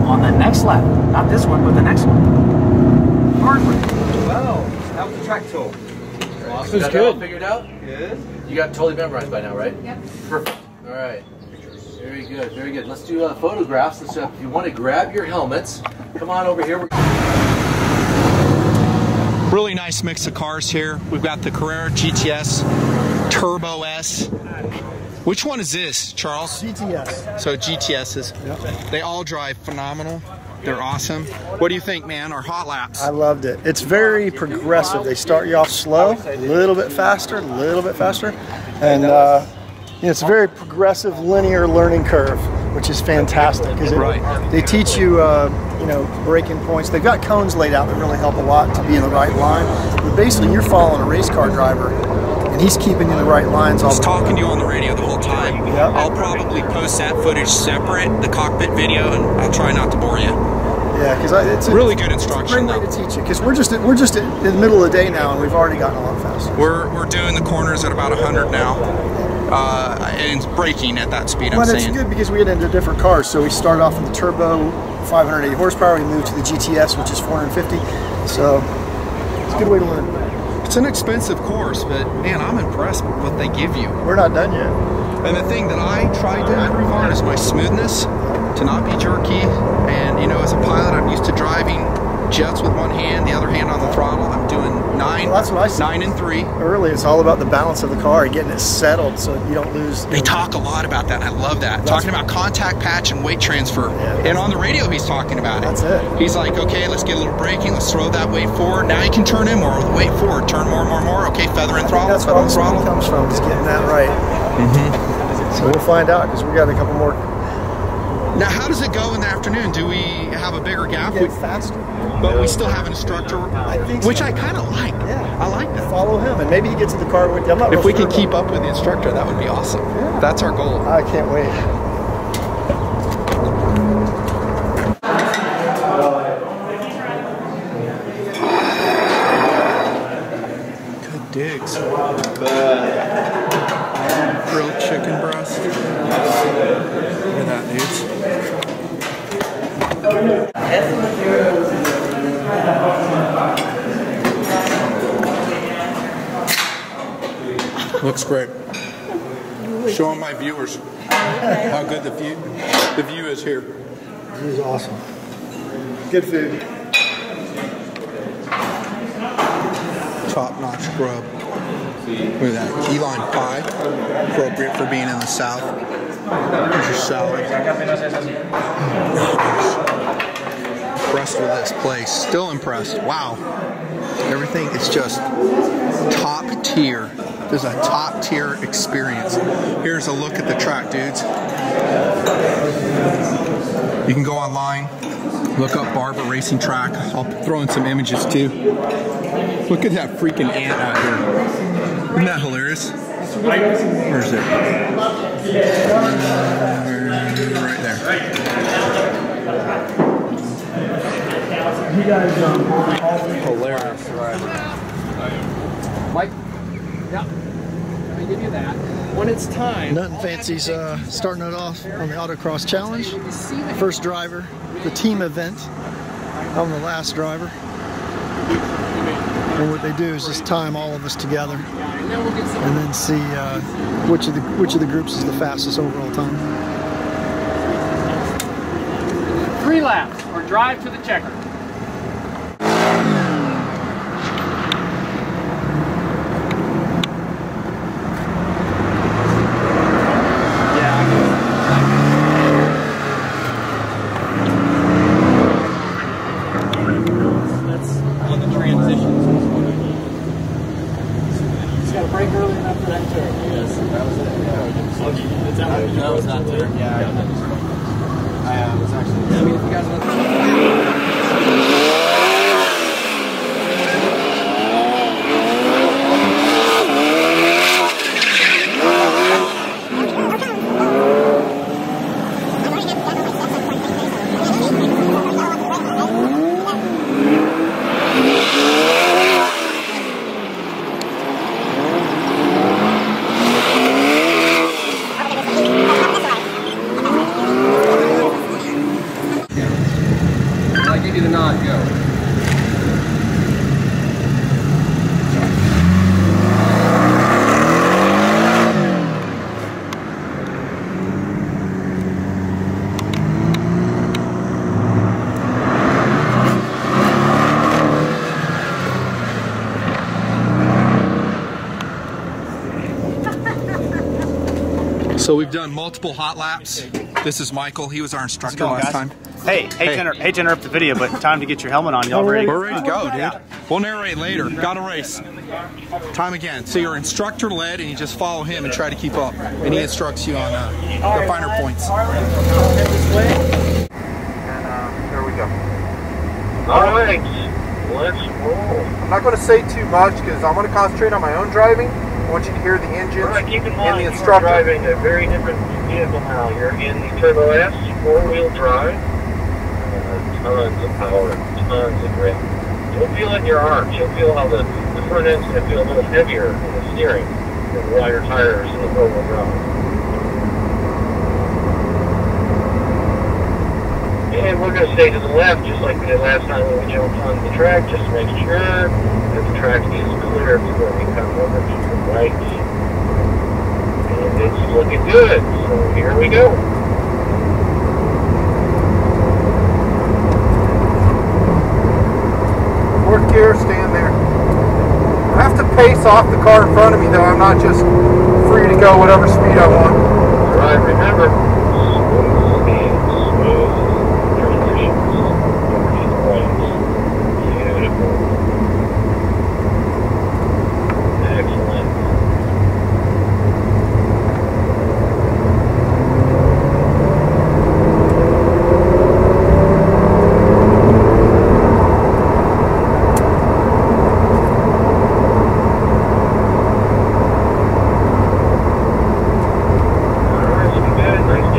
on the next lap. Not this one, but the next one. Hard brake. Wow, how was the track tool? It was good. Figured out? Good. You got totally memorized by now, right? Yep. Perfect. All right. Very good, very good. Let's do photographs. If you want to grab your helmets, come on over here. Really nice mix of cars here. We've got the Carrera GTS, Turbo S. Which one is this, Charles? GTS. So GTSs. Yep. They all drive phenomenal. They're awesome. What do you think, man? Our hot laps? I loved it. It's very progressive. They start you off slow, a little bit faster, and it's a very progressive linear learning curve, which is fantastic because they teach you, braking points. They've got cones laid out that really help a lot to be in the right line. But basically, you're following a race car driver, and he's keeping you in the right lines. I was talking to you on the radio the whole time. Yep. I'll probably post that footage separate, the cockpit video, and I'll try not to bore you. Yeah, because it's really good instruction. It's a great way to teach you because we're just in the middle of the day now, and we've already gotten a lot faster. We're doing the corners at about 100 now, and it's braking at that speed. Well, it's good because we get into different cars. So we started off with the turbo, 580 horsepower. We moved to the GTS, which is 450. So it's a good way to learn. It's an expensive course, but man, I'm impressed with what they give you. We're not done yet. And the thing that I try to improve on is my smoothness, to not be jerky. And as a pilot, I'm used to driving jets with one hand, the other hand on the throttle. I'm doing 9 and 3. Early, it's all about the balance of the car and getting it settled so you don't lose. They talk a lot about that, and I love that. Talking about contact patch and weight transfer. Yeah, and on the radio, he's talking about it. That's it. He's like, okay, let's get a little braking. Let's throw that weight forward. Now you can turn in more with weight forward. Turn more. Okay, feather and throttle. That's where all the speed comes from, is getting that right. So we'll find out because we got a couple more. Now, how does it go in the afternoon? Do we have a bigger gap? We get faster. But we still have an instructor, which I kind of like. Yeah. I like that. Follow him, and maybe he gets in the car with you. If we can keep up with the instructor, that would be awesome. Yeah. That's our goal. I can't wait. Good digs. Grilled chicken breast. Look at that, dudes. Looks great. Show them my viewers how good the view is here. This is awesome. Good food. Top-notch grub. Look at that key lime pie, appropriate for being in the South. There's your salad. Impressed with this place. Still impressed. Wow. Everything is just top tier. There's a top tier experience. Here's a look at the track, dudes. You can go online, look up Barber Racing Track. I'll throw in some images too. Look at that freaking ant out here. Isn't that hilarious? Where is it? Right there. You guys, Hilarious. Mike? Yeah. Let me give you that. When it's time. Nothing fancy's starting it off on the Autocross Challenge. First driver, the team event. I'm the last driver. And what they do is just time all of us together, and then see which of the groups is the fastest overall time. 3 laps or drive to the checker. So we've done multiple hot laps. This is Michael. He was our instructor last time. Hey, hate to interrupt the video, but time to get your helmet on. Y'all ready? We're ready to go, dude. We'll narrate later. Got to race. Time again. So you're instructor led, and you just follow him and try to keep up. And he instructs you on the finer points. And there we go. All right, let's roll. I'm not going to say too much because I'm going to concentrate on my own driving. I want you to hear the engines Keep in and mind, the you're instructor. driving a very different vehicle now. You're in the Turbo S, 4-wheel drive. Tons of power, tons of grip. You'll feel it in your arms. You'll feel how the front end's going to feel a little heavier in the steering than the wider tires in the 4-wheel drive. And we're going to stay to the left, just like we did last time when we jumped on the track, just to make sure that the track is clear before we come over to the right. And it's looking good, so here we go. Fourth gear, stand there. I have to pace off the car in front of me though. I'm not just free to go whatever speed I want. Right, remember, smooth speeds, smooth transitions over these points. Beautiful. Excellent. Alright, so good. Nice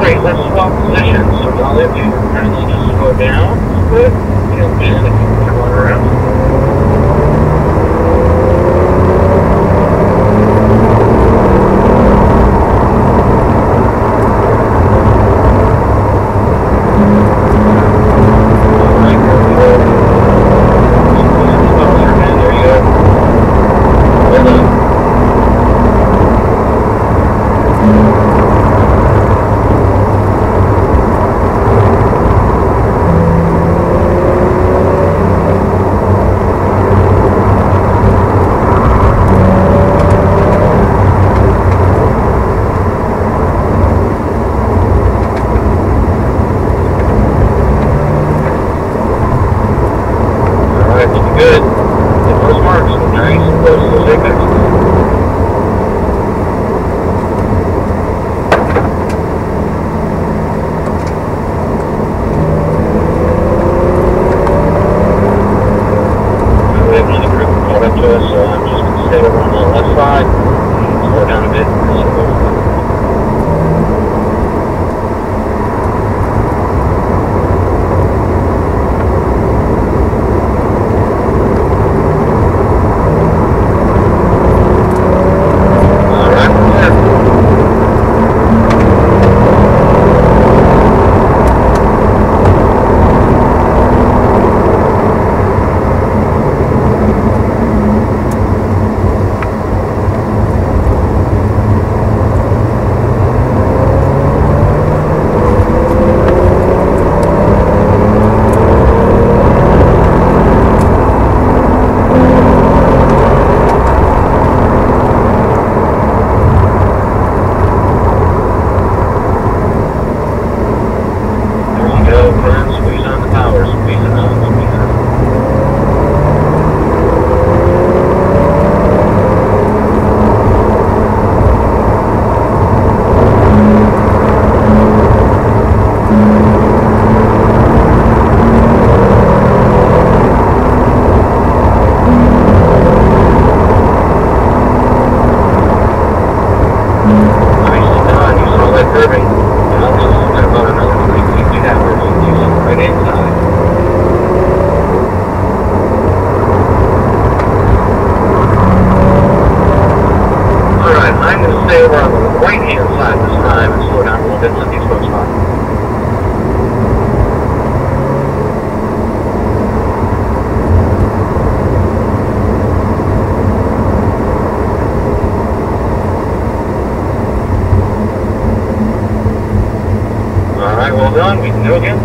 great. Let's swap positions. So now that you're currently just slow down, good. And then if you can come on around. Good. Get those marks. Nice and close to those apexes. We have another group caught up to us, so I'm just going to stay over on the left side and slow down a bit. Well done, we can go again.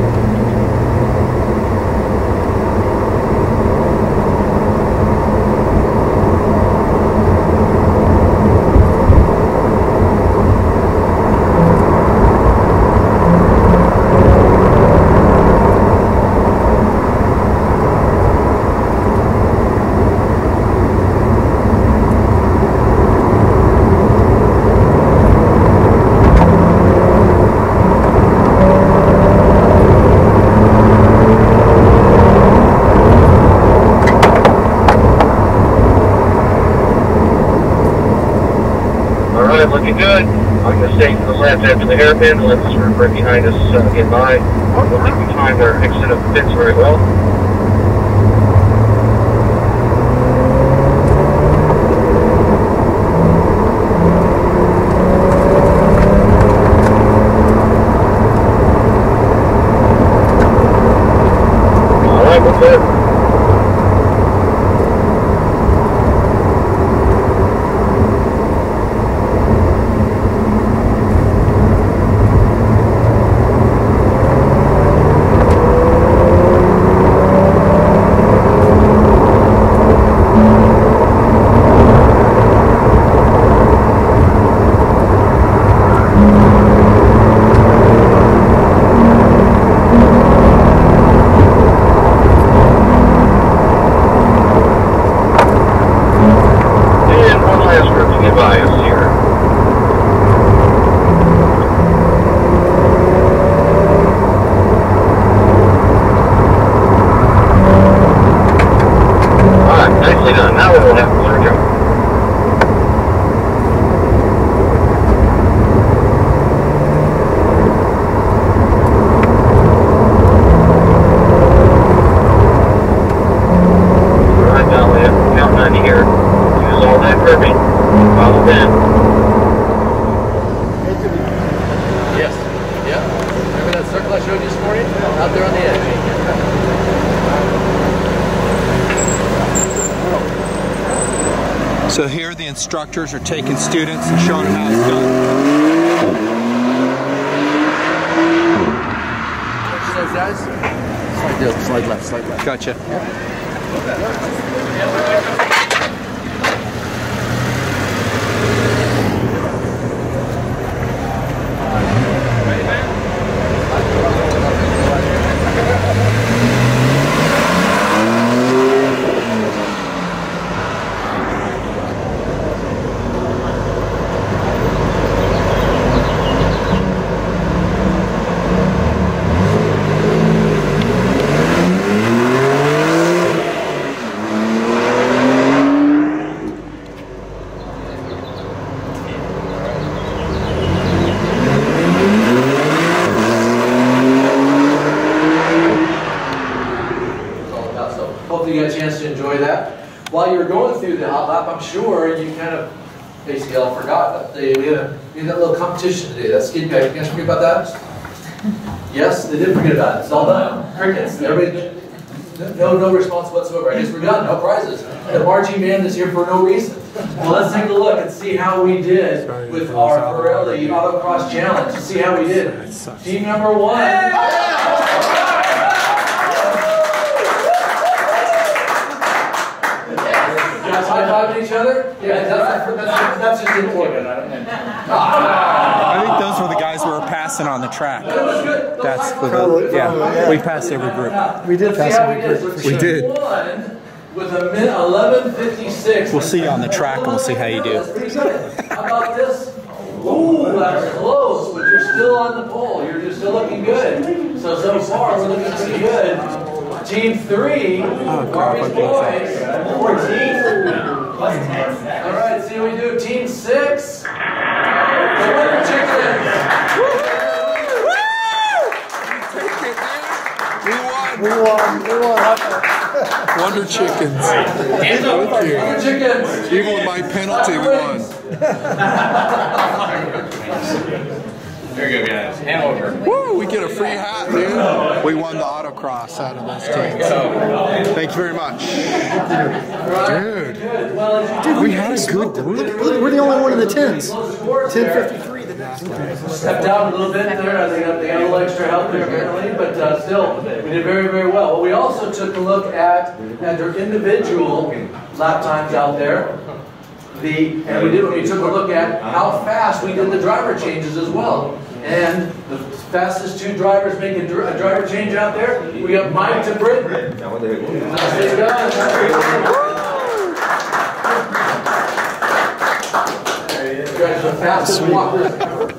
Looking good. I'm going to stay to the left after the hairpin and let this group right behind us get by. I don't think we timed our exit of the pits very well. All right, we're good. I showed you this morning? Out there on the edge. So here the instructors are taking students and showing them how it's done. Guys, slide left, slide left. Gotcha. Hopefully you got a chance to enjoy that. While you were going through the hot lap, I'm sure you kind of basically all forgot that we had that little competition today, that skid guy. You guys forget about that? Yes, they did forget about it. It's all done. Crickets. Everybody, no response whatsoever. I guess we're done. No prizes. The marching band is here for no reason. Well, let's take a look and see how we did with our Pirelli Autocross Challenge. See how we did. Team number 1. High-fiving each other? Yeah, that's just important. I think those were the guys we were passing on the track. That's the, yeah. We passed every group. We did pass every group. We did. With a minute 11:56. We'll see you on the track and we'll see how you do. How about this? Ooh, that's close, but you're still on the pole. You're still looking good. So far, we're looking pretty good. Team 3, Barbie's boys. 14. All right, see what we do. Team 6, the Wonder Chickens. We won. Wonder Chickens. Wonder Chickens. Even with my penalty, we won. Very good, guys. Hand over. Woo, we get a free hat, dude. We won the autocross out of those teams. Thank you very much. Dude, we had a good. We're the only one in the 10s. 10:53. The next guy. Stepped down a little bit there. They got a little extra help there apparently, but still, we did very, very well. Well, we also took a look at their individual lap times out there. We took a look at how fast we did the driver changes as well. And the fastest 2 drivers make a driver change out there. We got Mike to Britain. Nicely done. The fastest walker.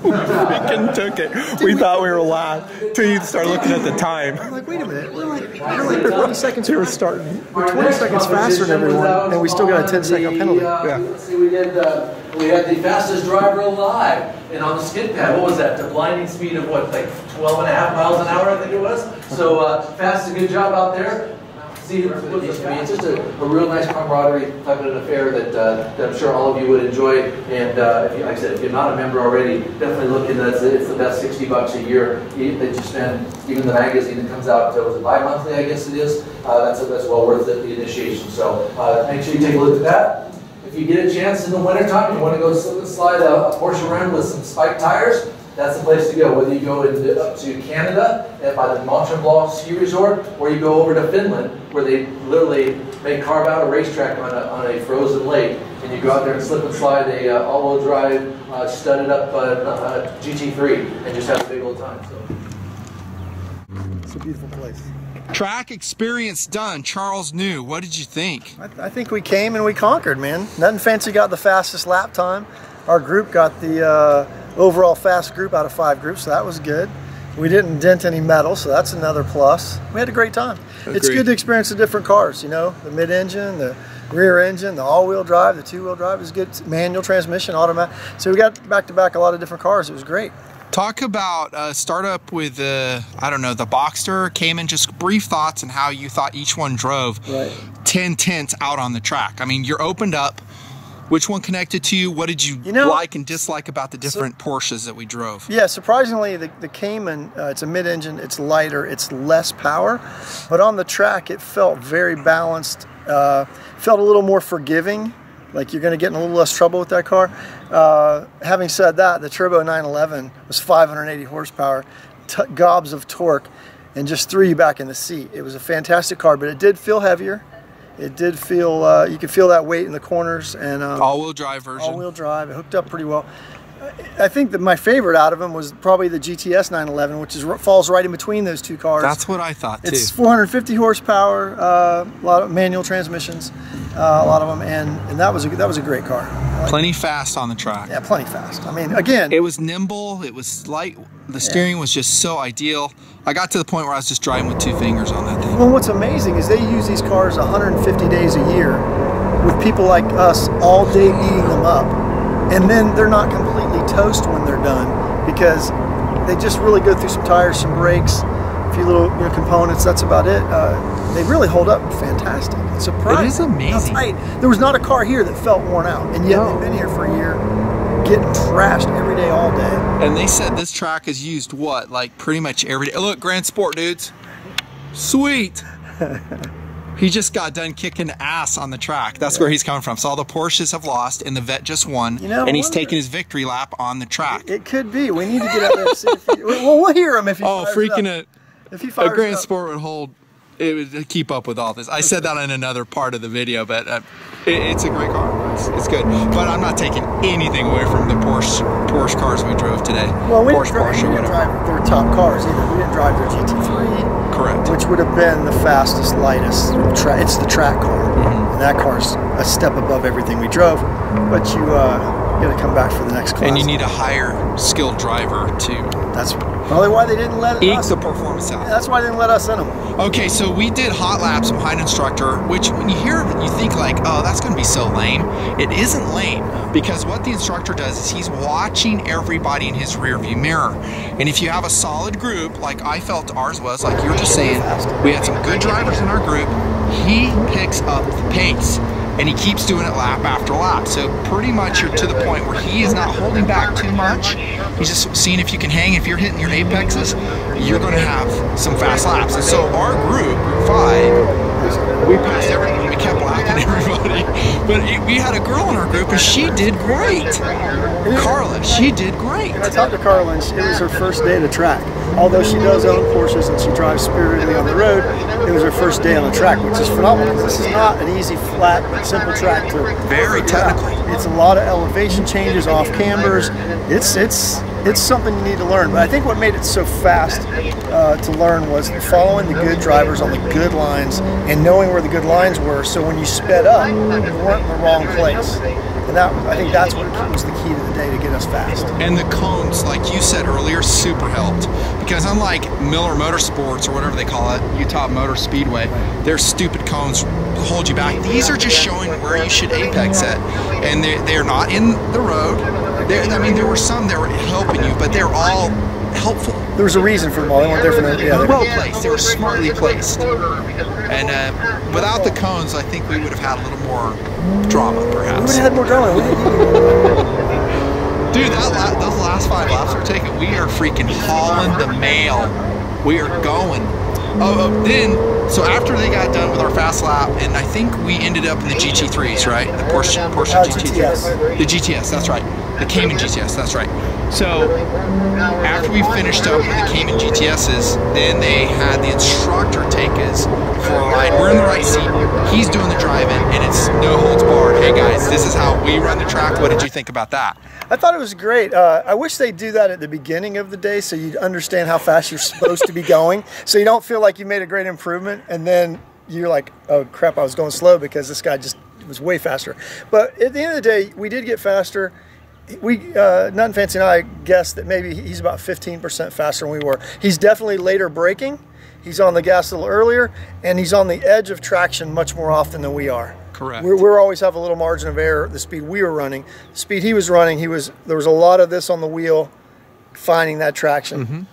We freaking took it. We thought we were live until you started looking at the time. I'm like, wait a minute. We're like 20 seconds. We were starting. We're 20 seconds faster than everyone, and we still got a 10-second penalty. Yeah. Let's see, we had the fastest driver alive, and on the skid pad, what was that? The blinding speed of what, like 12.5 miles an hour, I think it was. So fast, good job out there. See, it's just a real nice camaraderie type of an affair that I'm sure all of you would enjoy. And like I said, if you're not a member already, definitely look into it. It's the best $60 a year that you spend. Even the magazine that comes out, was it bi-monthly, I guess it is. That's well worth it, the initiation. So make sure you take a look at that. If you get a chance in the wintertime, you want to go slip and slide a Porsche around with some spiked tires, that's the place to go. Whether you go up to Canada by the Mont Tremblant ski resort, or you go over to Finland, where they literally carve out a racetrack on a frozen lake, and you go out there and slip and slide a all-wheel drive, studded up GT3, and just have a big old time. So. It's a beautiful place. Track experience done. Charles New, what did you think? I think we came and we conquered, man. Nothing fancy got the fastest lap time. Our group got the overall fast group out of 5 groups, so that was good. We didn't dent any metal, so that's another plus. We had a great time. Agreed. It's good to experience the different cars, you know, the mid-engine, the rear engine, the all-wheel drive, the 2-wheel drive is good, manual transmission, automatic. So we got back-to-back a lot of different cars. It was great. Talk about start up with I don't know, the Boxster, Cayman, just brief thoughts on how you thought each one drove. Right. 10 tenths out on the track. I mean, you're opened up. Which one connected to you? What did you, like and dislike about the different Porsches that we drove? Yeah, surprisingly, the Cayman, it's a mid-engine, it's lighter, it's less power, but on the track it felt very balanced, felt a little more forgiving, like you're going to get in a little less trouble with that car. Having said that, the Turbo 911 was 580 horsepower, gobs of torque, and just threw you back in the seat. It was a fantastic car, but it did feel heavier. It did feel, you could feel that weight in the corners. And all-wheel drive version. All-wheel drive. It hooked up pretty well. I think that my favorite out of them was probably the GTS 911, which falls right in between those two cars. That's what I thought too. It's 450 horsepower, a lot of manual transmissions, a lot of them, and that was a great car. Plenty fast on the track. Yeah, plenty fast. I mean, again, it was nimble. It was light. The steering was just so ideal. I got to the point where I was just driving with 2 fingers on that thing. Well, what's amazing is they use these cars 150 days a year with people like us all day beating them up, and then they're not completely toast when they're done because they just really go through some tires, some brakes, a few little components. That's about it. They really hold up fantastic. It's surprising. It is amazing. There was not a car here that felt worn out, and yet they've been here for a year, getting trashed every day, all day. And they said this track is used what, like pretty much every day. Look, Grand Sport dudes, sweet. He just got done kicking ass on the track. That's where he's coming from. So all the Porsches have lost, and the Vet just won, and he's taking his victory lap on the track. It could be. We need to get out there and see if he, well, we'll hear him if he fires freaking up. If he a fires Grand up. Sport would hold. It would keep up with all this. I said that in another part of the video, but it's a great car. It's good. But I'm not taking anything away from the Porsche cars we drove today. Well, we Porsche, didn't drive their top cars either. We didn't drive their GT3. Correct. Which would have been the fastest, lightest. It's the track car. And that car's a step above everything we drove. But you got to come back for the next class. And you need a higher skilled driver to. That's probably why they didn't let eke us. The performance out. That's why they didn't let us in them. Okay, so we did hot laps from Height Instructor, which when you hear it, you think like, oh, that's going to be so lame. It isn't lame because what the instructor does is he's watching everybody in his rear view mirror. And if you have a solid group, like I felt ours was, like you were just saying, we had some good drivers in our group, he picks up the pace. And he keeps doing it lap after lap. So pretty much you're to the point where he is not holding back too much. He's just seeing if you can hang. If you're hitting your apexes, you're going to have some fast laps. And so our group, 5, we passed everyone. We kept lapping everybody. But we had a girl in our group, and she did great. Carla, she did great. I talked to Carla, and it was her first day at the track. Although she does own Porsches and she drives spiritedly on the road, it was her first day on the track, which is phenomenal because this is not an easy, flat, simple track to. Very technical. It's a lot of elevation changes, off cambers. It's something you need to learn. But I think what made it so fast to learn was following the good drivers on the good lines and knowing where the good lines were. So when you sped up, you weren't in the wrong place. And I think that's what was the key to the day to get us fast. And the cones, like you said earlier, super helped. Because unlike Miller Motorsports or whatever they call it, Utah Motor Speedway, their stupid cones hold you back. These are just showing where you should apex at. And they're not in the road. I mean, there were some that were helping you, but they're all helpful. There was a reason for them all. They weren't there for them. Yeah, well placed. They were smartly placed. And without the cones, I think we would have had a little more drama, perhaps. We would have had more drama. Dude, those last 5 laps we're taking, we are freaking hauling the mail. We are going. So after they got done with our fast lap, and I think we ended up in the GT3s, right? The Porsche GT3. The GTS, that's right. The Cayman GTS, that's right. So after we finished up with the Cayman GTSs, then they had the instructor take us for a ride. We're in the right seat. He's doing the driving, and it's no holds barred. Hey guys, this is how we run the track. What did you think about that? I thought it was great. I wish they'd do that at the beginning of the day so you'd understand how fast you're supposed to be going, so you don't feel like you made a great improvement and then you're like, oh crap, I was going slow because this guy just was way faster. But at the end of the day, we did get faster. Nothing Fancy and I guessed that maybe he's about 15% faster than we were. He's definitely later braking. He's on the gas a little earlier, and he's on the edge of traction much more often than we are. Correct. We're always have a little margin of error at the speed we were running. The speed he was running, there was a lot of this on the wheel, finding that traction.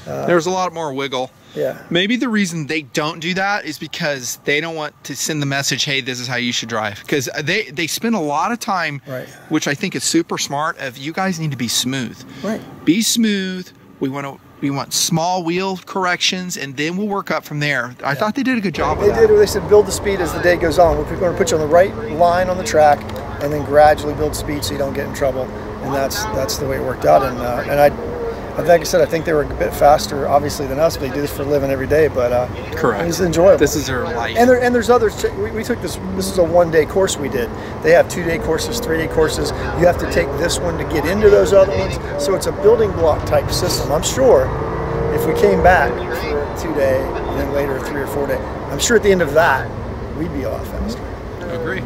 There was a lot more wiggle. Yeah. Maybe the reason they don't do that is because they don't want to send the message, hey, this is how you should drive. Because they spend a lot of time, which I think is super smart, of you guys need to be smooth. Right. Be smooth. We want small wheel corrections, and then we'll work up from there. I thought they did a good job of that. They said build the speed as the day goes on. We're going to put you on the right line on the track, and then gradually build speed so you don't get in trouble. And that's the way it worked out. And like I said, I think they were a bit faster, obviously, than us. But they do this for a living every day. But correct, it's enjoyable. This is their life. And there's others. We took this. This is a one-day course we did. They have 2-day courses, 3-day courses. You have to take this one to get into those other ones. So it's a building block type system. I'm sure if we came back for a 2-day and then later a 3 or 4 day, I'm sure at the end of that we'd be a lot faster. I agree.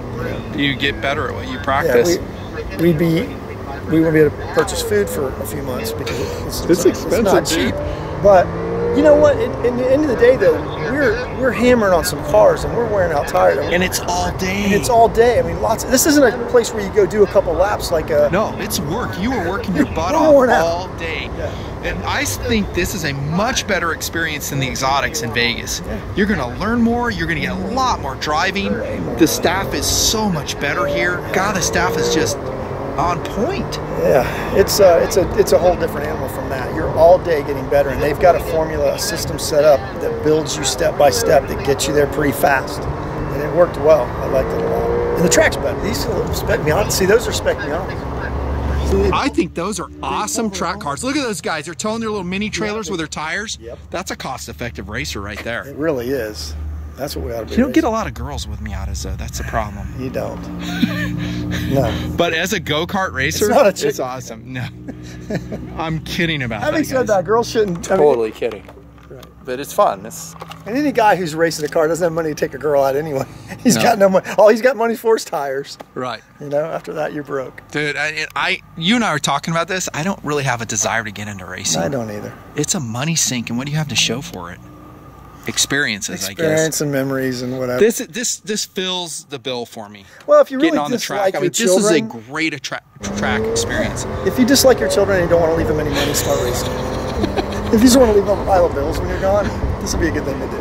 You get better at what you practice. Yeah, we wouldn't be able to purchase food for a few months because it's expensive. It's not cheap. But you know what? In the end of the day, though, we're hammering on some cars and we're wearing out tires. And it's all day. And it's all day. I mean, this isn't a place where you go do a couple laps like a. No, it's work. You are working your butt off all day. Yeah. And I think this is a much better experience than the exotics in Vegas. You're going to learn more. You're going to get a lot more driving. The staff is so much better here. God, the staff is just on point. Yeah, it's a whole different animal from that. You're all day getting better, and they've got a formula, a system set up that builds you step by step that gets you there pretty fast. And it worked well. I liked it a lot. And the track's better. These spec me on. See, those are spec me on. I think those are awesome track cars. Look at those guys. They're towing their little mini trailers with their tires. Yep. That's a cost-effective racer right there. It really is. That's what we ought to be. You don't get a lot of girls with Miatas, though. That's the problem. You don't. No. But as a go-kart racer, it's awesome. No. I'm kidding about that. Having said that, girls shouldn't. Totally kidding. Right. But it's fun. And any guy who's racing a car doesn't have money to take a girl out anyway. He's got no money. All he's got money for is tires. Right. You know, after that, you're broke. Dude, you and I were talking about this. I don't really have a desire to get into racing. I don't either. It's a money sink, and what do you have to show for it? Experiences, I guess. Experience and memories and whatever. This fills the bill for me. Well, if you really getting on the track, your this is a great track experience. If you dislike your children and you don't want to leave them any money, start racing. If you just want to leave them a pile of bills when you're gone, this would be a good thing to do.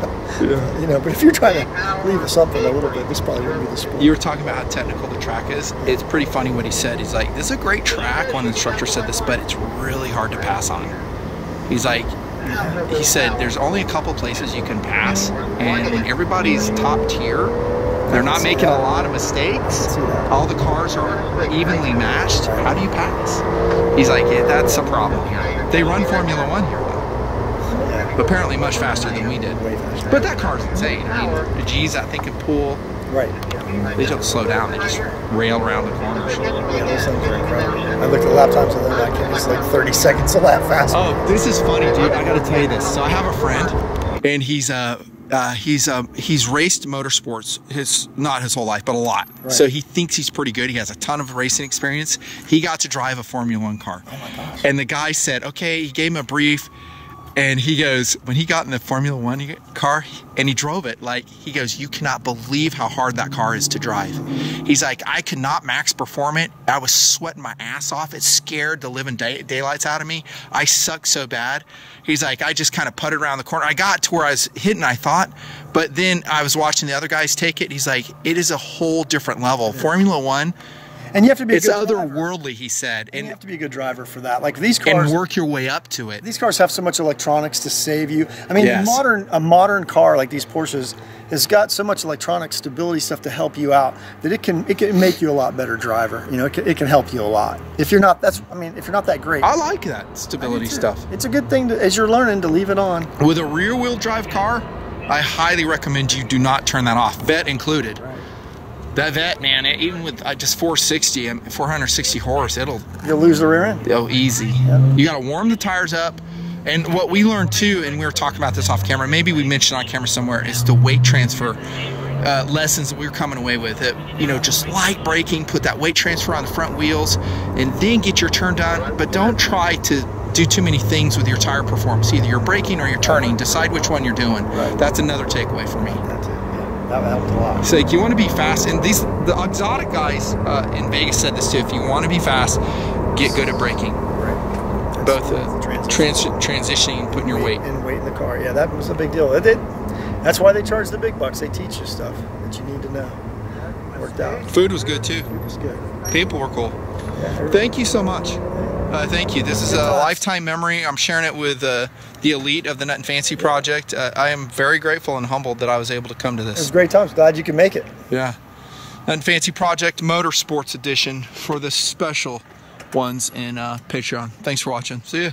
Yeah. You know, but if you're trying to leave something a little bit, this probably wouldn't be the sport. You were talking about how technical the track is. It's pretty funny what he said. He's like, this is a great track. One instructor said this, but it's really hard to pass on. He's like, he said there's only a couple places you can pass, and when everybody's top tier, they're not making a lot of mistakes, all the cars are evenly matched, how do you pass? He's like, yeah, that's a problem here. They run Formula 1 here though, but apparently much faster than we did. But that car's insane. I mean, the G's that thing can pull. Right. They don't slow down, they just rail around the corners. Yeah, those things are incredible. I looked at lap times on that kid, it's like 30 seconds a lap faster. Oh, this is funny, dude. I gotta tell you this. So I have a friend, and he's raced motorsports not his whole life, but a lot. Right. So he thinks he's pretty good. He has a ton of racing experience. He got to drive a Formula 1 car. Oh my gosh. And the guy said, okay, he gave him a brief. And he goes, when he got in the Formula 1 car and he drove it, like, he goes, you cannot believe how hard that car is to drive. He's like, I could not max perform it. I was sweating my ass off. It scared the living daylights out of me. I sucked so bad. He's like, I just kind of putted around the corner. I got to where I was hitting, I thought, but then I was watching the other guys take it. He's like, it is a whole different level. Formula 1. And you have to be. It's otherworldly, he said. And you have to be a good driver for that. Like these cars, and work your way up to it. These cars have so much electronics to save you. I mean, a modern car like these Porsches has got so much electronic stability stuff to help you out that it can make you a lot better driver. You know, it can help you a lot. If you're not that great. I like that stability stuff. It's a good thing as you're learning to leave it on. With a rear-wheel drive car, I highly recommend you do not turn that off, vet included. Right. That vet, man, even with just 460 horse, you'll lose the rear end. Oh, easy. Yep. You got to warm the tires up. And what we learned too, and we were talking about this off camera, maybe we mentioned on camera somewhere, is the weight transfer lessons that we were coming away with. You know, just light braking, put that weight transfer on the front wheels, and then get your turn done. But don't try to do too many things with your tire performance. Either you're braking or you're turning. Decide which one you're doing. Right. That's another takeaway for me. That's it. That helped a lot. So like, you want to be fast, and the exotic guys in Vegas said this too. If you want to be fast, get good at braking. Right. both transitioning, putting your weight in the car. Yeah, that was a big deal. That's why they charge the big bucks. They teach you stuff that you need to know. Worked out. Food was good too. Food was good. People were cool. Yeah, thank you so much. Thank you. This is a lifetime memory. I'm sharing it with the elite of the Nut and Fancy Project. I am very grateful and humbled that I was able to come to this. It was great times. Glad you could make it. Yeah. Nut and Fancy Project Motorsports Edition for the special ones in Patreon. Thanks for watching. See ya.